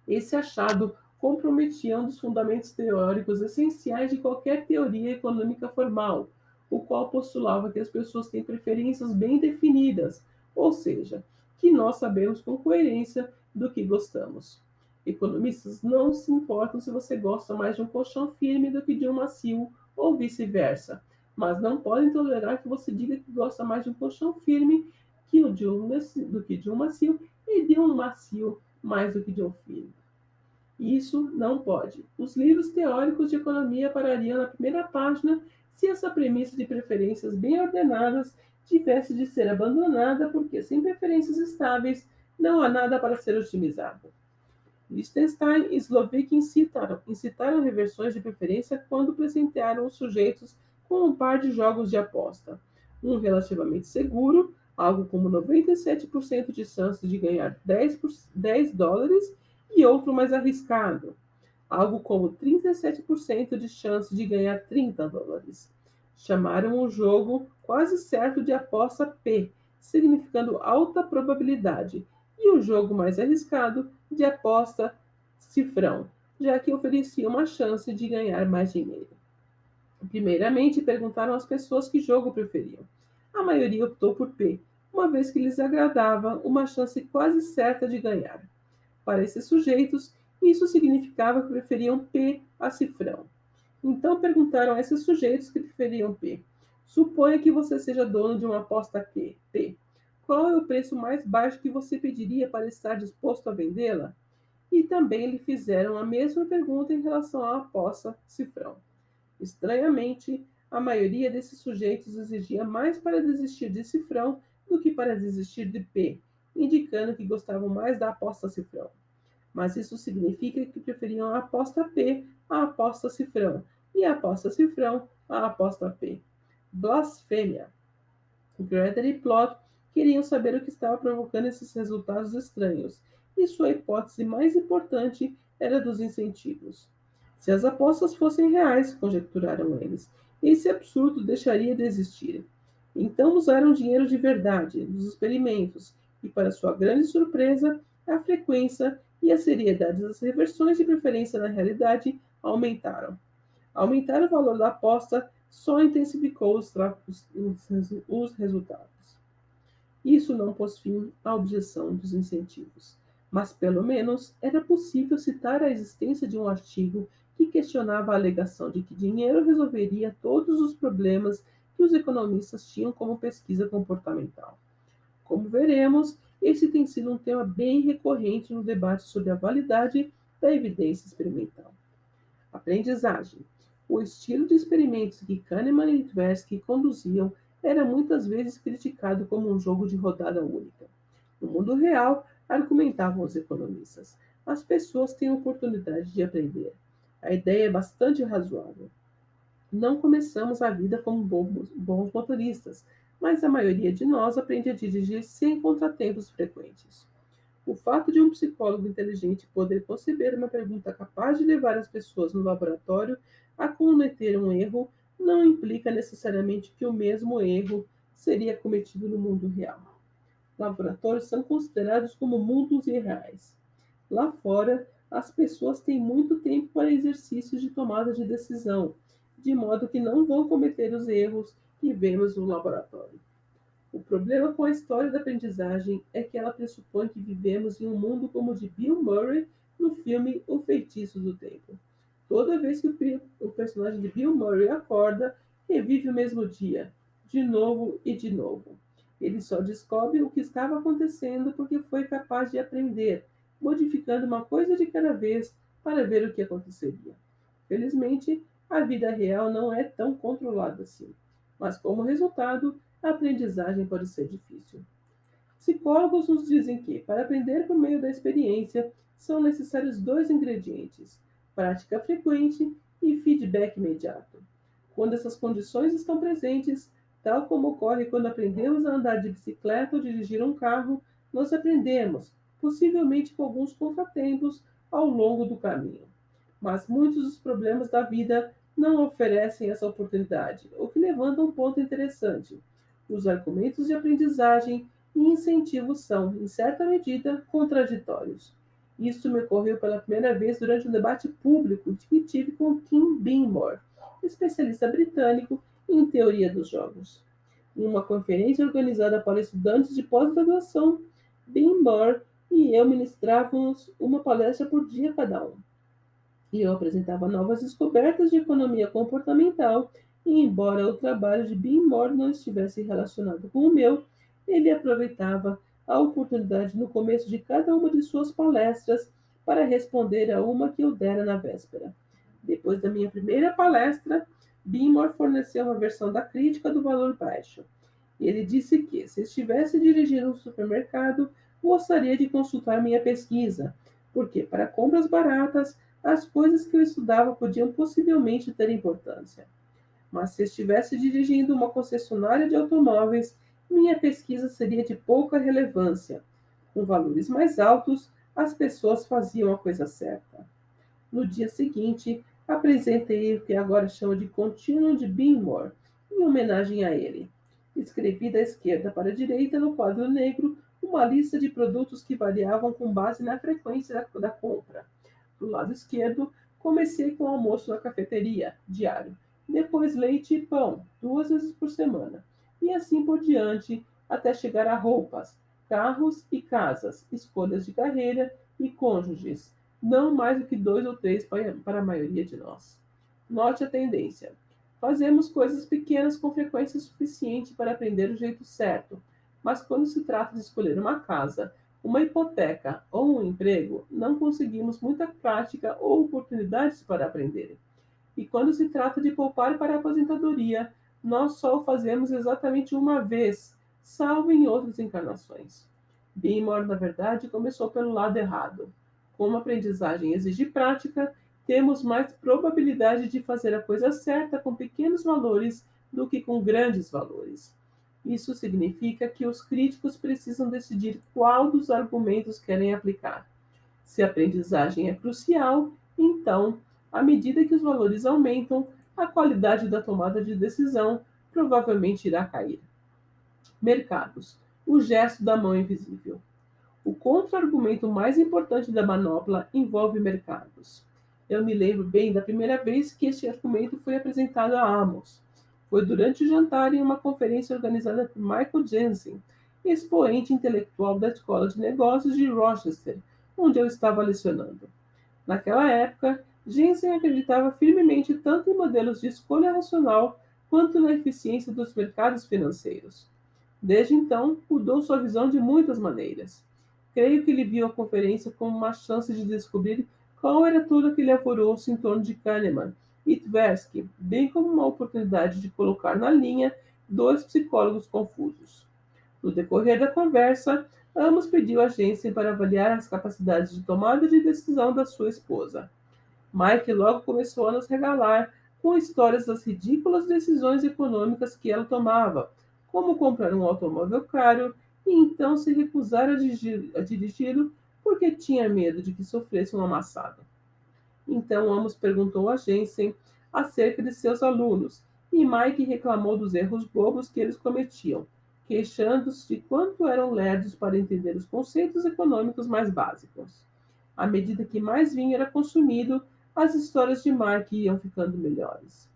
Speaker 1: Esse achado comprometia um dos fundamentos teóricos essenciais de qualquer teoria econômica formal, o qual postulava que as pessoas têm preferências bem definidas, ou seja, que nós sabemos com coerência do que gostamos. Economistas não se importam se você gosta mais de um colchão firme do que de um macio, ou vice-versa, mas não podem tolerar que você diga que gosta mais de um colchão firme do que de um macio e de um macio mais do que de um firme. Isso não pode. Os livros teóricos de economia parariam na primeira página se essa premissa de preferências bem ordenadas tivesse de ser abandonada, porque sem preferências estáveis não há nada para ser otimizado. Liechtenstein e Slovic incitaram reversões de preferência quando presentearam os sujeitos com um par de jogos de aposta. Um relativamente seguro, algo como 97% de chance de ganhar 10 dólares, e outro mais arriscado, algo como 37% de chance de ganhar 30 dólares. Chamaram o jogo quase certo de aposta P, significando alta probabilidade, e o jogo mais arriscado de aposta cifrão, já que oferecia uma chance de ganhar mais dinheiro. Primeiramente, perguntaram às pessoas que jogo preferiam. A maioria optou por P, uma vez que lhes agradava uma chance quase certa de ganhar. Para esses sujeitos, isso significava que preferiam P a cifrão. Então perguntaram a esses sujeitos que preferiam P: suponha que você seja dono de uma aposta P. Qual é o preço mais baixo que você pediria para estar disposto a vendê-la? E também lhe fizeram a mesma pergunta em relação à aposta cifrão. Estranhamente, a maioria desses sujeitos exigia mais para desistir de cifrão do que para desistir de P, indicando que gostavam mais da aposta cifrão. Mas isso significa que preferiam a aposta P à aposta cifrão, e a aposta cifrão à aposta P. Blasfêmia! Greter e Plot queriam saber o que estava provocando esses resultados estranhos, e sua hipótese mais importante era dos incentivos. Se as apostas fossem reais, conjecturaram eles, esse absurdo deixaria de existir. Então usaram dinheiro de verdade, dos experimentos, e para sua grande surpresa, a frequência e a seriedade das reversões de preferência na realidade aumentaram. Aumentar o valor da aposta só intensificou os resultados. Isso não pôs fim à objeção dos incentivos, mas pelo menos era possível citar a existência de um artigo que questionava a alegação de que dinheiro resolveria todos os problemas que os economistas tinham como pesquisa comportamental. Como veremos, esse tem sido um tema bem recorrente no debate sobre a validade da evidência experimental. Aprendizagem. O estilo de experimentos que Kahneman e Tversky conduziam era muitas vezes criticado como um jogo de rodada única. No mundo real, argumentavam os economistas, as pessoas têm oportunidade de aprender. A ideia é bastante razoável. Não começamos a vida como bons motoristas, mas a maioria de nós aprende a dirigir sem contratempos frequentes. O fato de um psicólogo inteligente poder conceber uma pergunta capaz de levar as pessoas no laboratório a cometer um erro não implica necessariamente que o mesmo erro seria cometido no mundo real. Laboratórios são considerados como mundos irreais. Lá fora, as pessoas têm muito tempo para exercícios de tomada de decisão, de modo que não vão cometer os erros que vemos no laboratório. O problema com a história da aprendizagem é que ela pressupõe que vivemos em um mundo como o de Bill Murray no filme O Feitiço do Tempo. Toda vez que o personagem de Bill Murray acorda, revive o mesmo dia, de novo e de novo. Ele só descobre o que estava acontecendo porque foi capaz de aprender, modificando uma coisa de cada vez para ver o que aconteceria. Felizmente, a vida real não é tão controlada assim, mas como resultado, a aprendizagem pode ser difícil. Psicólogos nos dizem que, para aprender por meio da experiência, são necessários dois ingredientes: prática frequente e feedback imediato. Quando essas condições estão presentes, tal como ocorre quando aprendemos a andar de bicicleta ou dirigir um carro, nós aprendemos, possivelmente com alguns contratempos ao longo do caminho. Mas muitos dos problemas da vida não oferecem essa oportunidade, o que levanta a um ponto interessante. Os argumentos de aprendizagem e incentivos são, em certa medida, contraditórios. Isso me ocorreu pela primeira vez durante um debate público que tive com Kim Beamore, especialista britânico em teoria dos jogos. Em uma conferência organizada para estudantes de pós-graduação, Beamore e eu ministrávamos uma palestra por dia cada um. E eu apresentava novas descobertas de economia comportamental, e embora o trabalho de Beamore não estivesse relacionado com o meu, ele aproveitava a oportunidade no começo de cada uma de suas palestras para responder a uma que eu dera na véspera. Depois da minha primeira palestra, Beamore forneceu uma versão da crítica do valor baixo. Ele disse que, se estivesse dirigindo um supermercado, gostaria de consultar minha pesquisa, porque, para compras baratas, as coisas que eu estudava podiam possivelmente ter importância. Mas se estivesse dirigindo uma concessionária de automóveis, minha pesquisa seria de pouca relevância. Com valores mais altos, as pessoas faziam a coisa certa. No dia seguinte, apresentei o que agora chamo de Continuum de Beamore, em homenagem a ele. Escrevi da esquerda para a direita, no quadro negro, uma lista de produtos que variavam com base na frequência da compra. Do lado esquerdo, comecei com o almoço na cafeteria, diário. Depois leite e pão, 2 vezes por semana. E assim por diante, até chegar a roupas, carros e casas, escolhas de carreira e cônjuges. Não mais do que 2 ou 3 para a maioria de nós. Note a tendência. Fazemos coisas pequenas com frequência suficiente para aprender o jeito certo, mas quando se trata de escolher uma casa, uma hipoteca ou um emprego, não conseguimos muita prática ou oportunidades para aprender. E quando se trata de poupar para a aposentadoria, nós só o fazemos exatamente uma vez, salvo em outras encarnações. Beamore, na verdade, começou pelo lado errado. Como a aprendizagem exige prática, temos mais probabilidade de fazer a coisa certa com pequenos valores do que com grandes valores. Isso significa que os críticos precisam decidir qual dos argumentos querem aplicar. Se a aprendizagem é crucial, então, à medida que os valores aumentam, a qualidade da tomada de decisão provavelmente irá cair. Mercados. O gesto da mão invisível. O contra-argumento mais importante da manopla envolve mercados. Eu me lembro bem da primeira vez que este argumento foi apresentado a Amos. Foi durante o jantar em uma conferência organizada por Michael Jensen, expoente intelectual da Escola de Negócios de Rochester, onde eu estava lecionando. Naquela época, Jensen acreditava firmemente tanto em modelos de escolha racional quanto na eficiência dos mercados financeiros. Desde então, mudou sua visão de muitas maneiras. Creio que ele viu a conferência como uma chance de descobrir qual era todo aquele alvoroço em torno de Kahneman e Tversky, bem como uma oportunidade de colocar na linha dois psicólogos confusos. No decorrer da conversa, ambos pediu a Jensen para avaliar as capacidades de tomada de decisão da sua esposa. Mike logo começou a nos regalar com histórias das ridículas decisões econômicas que ela tomava, como comprar um automóvel caro e então se recusar a dirigi-lo porque tinha medo de que sofresse um amassado. Então Amos perguntou a Jensen acerca de seus alunos, e Mike reclamou dos erros bobos que eles cometiam, queixando-se de quanto eram lerdos para entender os conceitos econômicos mais básicos. À medida que mais vinho era consumido, as histórias de Mike iam ficando melhores.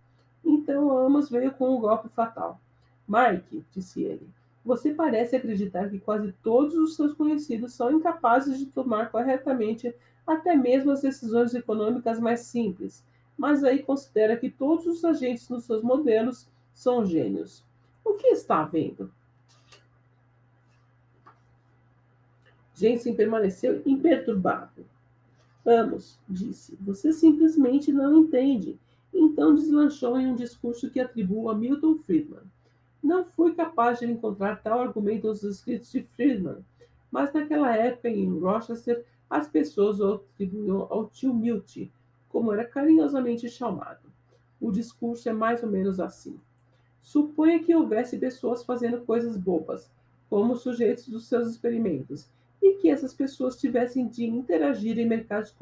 Speaker 1: Então Amos veio com um golpe fatal. Mike, disse ele, você parece acreditar que quase todos os seus conhecidos são incapazes de tomar corretamente até mesmo as decisões econômicas mais simples, mas aí considera que todos os agentes nos seus modelos são gênios. O que está vendo? Jensen permaneceu imperturbável. Amos, disse, você simplesmente não entende. Então deslanchou em um discurso que atribuiu a Milton Friedman. Não fui capaz de encontrar tal argumento nos escritos de Friedman, mas naquela época em Rochester as pessoas o atribuíam ao tio Milt, como era carinhosamente chamado. O discurso é mais ou menos assim. Suponha que houvesse pessoas fazendo coisas bobas, como sujeitos dos seus experimentos, e que essas pessoas tivessem de interagir em mercados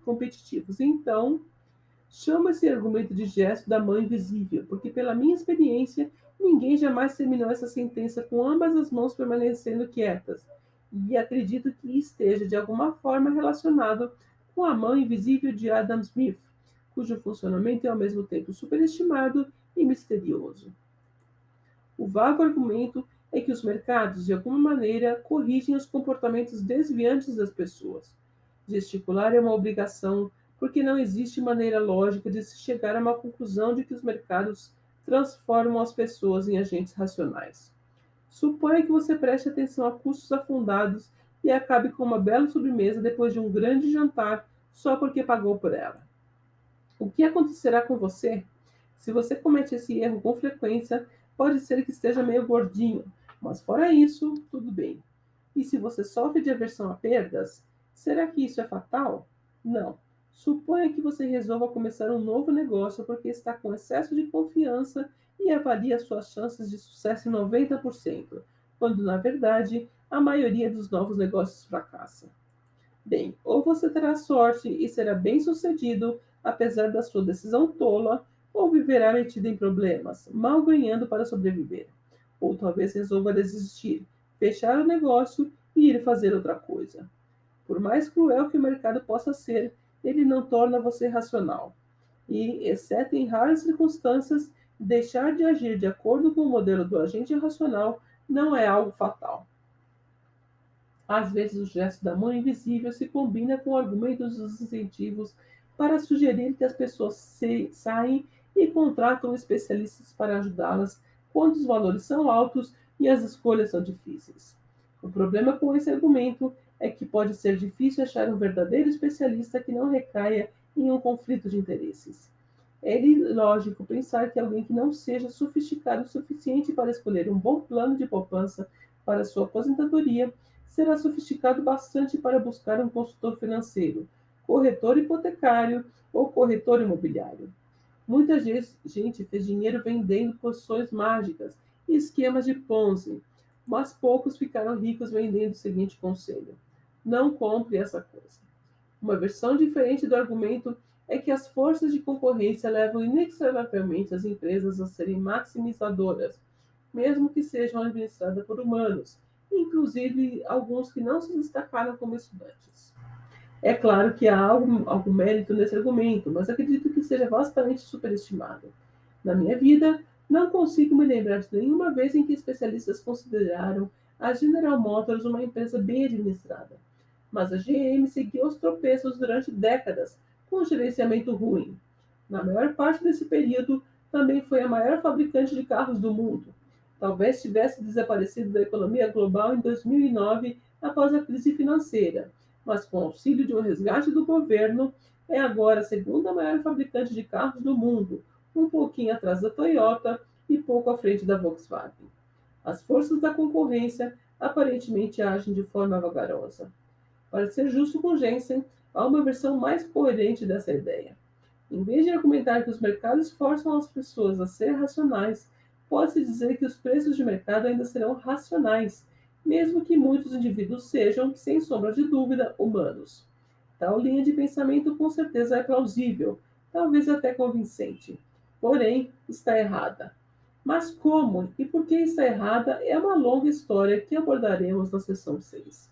Speaker 1: competitivos. Então, chamo esse argumento de gesto da mão invisível, porque, pela minha experiência, ninguém jamais terminou essa sentença com ambas as mãos permanecendo quietas, e acredito que esteja de alguma forma relacionado com a mão invisível de Adam Smith, cujo funcionamento é ao mesmo tempo superestimado e misterioso. O vago argumento é que os mercados, de alguma maneira, corrigem os comportamentos desviantes das pessoas. Gesticular é uma obrigação, porque não existe maneira lógica de se chegar a uma conclusão de que os mercados transformam as pessoas em agentes racionais. Suponha que você preste atenção a custos afundados e acabe com uma bela sobremesa depois de um grande jantar só porque pagou por ela. O que acontecerá com você? Se você comete esse erro com frequência, pode ser que esteja meio gordinho, mas fora isso, tudo bem. E se você sofre de aversão a perdas, será que isso é fatal? Não. Suponha que você resolva começar um novo negócio porque está com excesso de confiança e avalia suas chances de sucesso em 90%, quando na verdade a maioria dos novos negócios fracassa. Bem, ou você terá sorte e será bem-sucedido, apesar da sua decisão tola, ou viverá metido em problemas, mal ganhando para sobreviver. Ou talvez resolva desistir, fechar o negócio e ir fazer outra coisa. Por mais cruel que o mercado possa ser, ele não torna você racional. E, exceto em raras circunstâncias, deixar de agir de acordo com o modelo do agente racional não é algo fatal. Às vezes, o gesto da mão invisível se combina com argumentos dos incentivos para sugerir que as pessoas saem e contratam especialistas para ajudá-las quando os valores são altos e as escolhas são difíceis. O problema com esse argumento é que pode ser difícil achar um verdadeiro especialista que não recaia em um conflito de interesses. É ilógico pensar que alguém que não seja sofisticado o suficiente para escolher um bom plano de poupança para sua aposentadoria será sofisticado bastante para buscar um consultor financeiro, corretor hipotecário ou corretor imobiliário. Muita gente fez dinheiro vendendo poções mágicas e esquemas de Ponzi, mas poucos ficaram ricos vendendo o seguinte conselho: não compre essa coisa. Uma versão diferente do argumento é que as forças de concorrência levam inexoravelmente as empresas a serem maximizadoras, mesmo que sejam administradas por humanos, inclusive alguns que não se destacaram como estudantes. É claro que há algum mérito nesse argumento, mas acredito que seja vastamente superestimado. Na minha vida, não consigo me lembrar de nenhuma vez em que especialistas consideraram a General Motors uma empresa bem administrada. Mas a GM seguiu aos tropeços durante décadas, com um gerenciamento ruim. Na maior parte desse período, também foi a maior fabricante de carros do mundo. Talvez tivesse desaparecido da economia global em 2009 após a crise financeira, mas com auxílio de um resgate do governo, é agora a segunda maior fabricante de carros do mundo, um pouquinho atrás da Toyota e pouco à frente da Volkswagen. As forças da concorrência aparentemente agem de forma vagarosa. Para ser justo com Jensen, há uma versão mais coerente dessa ideia. Em vez de argumentar que os mercados forçam as pessoas a ser racionais, pode-se dizer que os preços de mercado ainda serão racionais, mesmo que muitos indivíduos sejam, sem sombra de dúvida, humanos. Tal linha de pensamento com certeza é plausível, talvez até convincente. Porém, está errada. Mas como e por que está errada é uma longa história que abordaremos na sessão 6.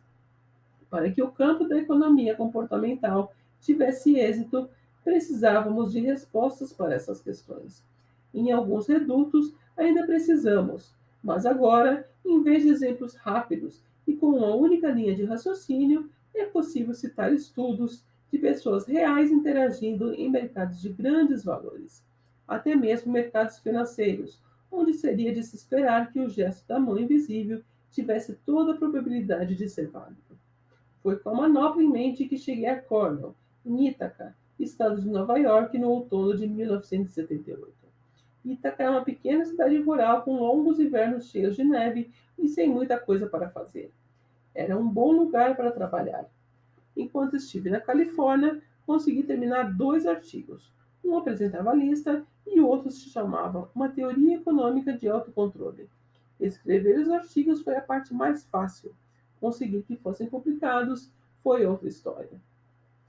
Speaker 1: Para que o campo da economia comportamental tivesse êxito, precisávamos de respostas para essas questões. Em alguns redutos, ainda precisamos, mas agora, em vez de exemplos rápidos e com uma única linha de raciocínio, é possível citar estudos de pessoas reais interagindo em mercados de grandes valores, até mesmo mercados financeiros, onde seria de se esperar que o gesto da mão invisível tivesse toda a probabilidade de ser válido. Foi com a manopla em mente que cheguei a Cornell, em Ítaca, estado de Nova York, no outono de 1978. Ítaca é uma pequena cidade rural com longos invernos cheios de neve e sem muita coisa para fazer. Era um bom lugar para trabalhar. Enquanto estive na Califórnia, consegui terminar 2 artigos. Um apresentava a lista e o outro se chamava Uma Teoria Econômica de Autocontrole. Escrever os artigos foi a parte mais fácil. Conseguir que fossem publicados foi outra história.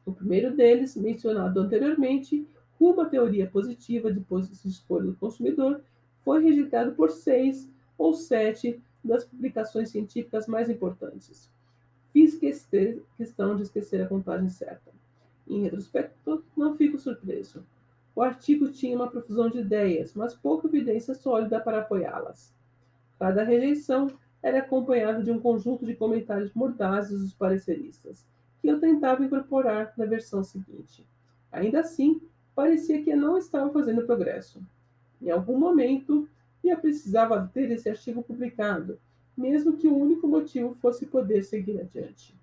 Speaker 1: O primeiro deles, mencionado anteriormente, Rumo à Teoria Positiva de Escolha do Consumidor, foi rejeitado por 6 ou 7 das publicações científicas mais importantes. Fiz questão de esquecer a contagem certa. Em retrospecto, não fico surpreso. O artigo tinha uma profusão de ideias, mas pouca evidência sólida para apoiá-las. Cada rejeição era acompanhada de um conjunto de comentários mordazes dos pareceristas, que eu tentava incorporar na versão seguinte. Ainda assim, parecia que eu não estava fazendo progresso. Em algum momento, eu precisava ter esse artigo publicado, mesmo que o único motivo fosse poder seguir adiante.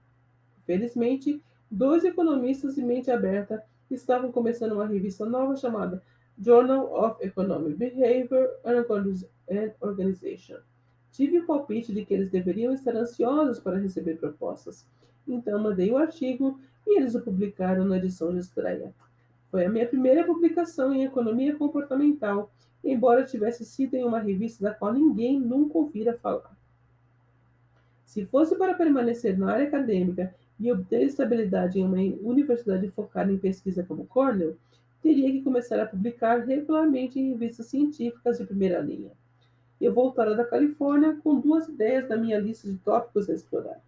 Speaker 1: Felizmente, 2 economistas de mente aberta estavam começando uma revista nova chamada Journal of Economic Behavior and Organization. Tive o palpite de que eles deveriam estar ansiosos para receber propostas. Então mandei o artigo e eles o publicaram na edição de estreia. Foi a minha primeira publicação em economia comportamental, embora tivesse sido em uma revista da qual ninguém nunca ouvira falar. Se fosse para permanecer na área acadêmica e obter estabilidade em uma universidade focada em pesquisa como Cornell, teria que começar a publicar regularmente em revistas científicas de primeira linha. Eu voltara da Califórnia com 2 ideias na minha lista de tópicos a explorar.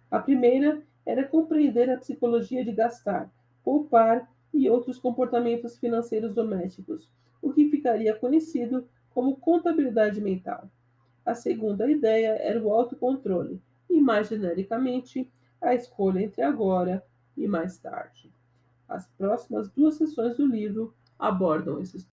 Speaker 1: A primeira era compreender a psicologia de gastar, poupar e outros comportamentos financeiros domésticos, o que ficaria conhecido como contabilidade mental. A segunda ideia era o autocontrole, e mais genericamente, a escolha entre agora e mais tarde. As próximas 2 sessões do livro abordam esses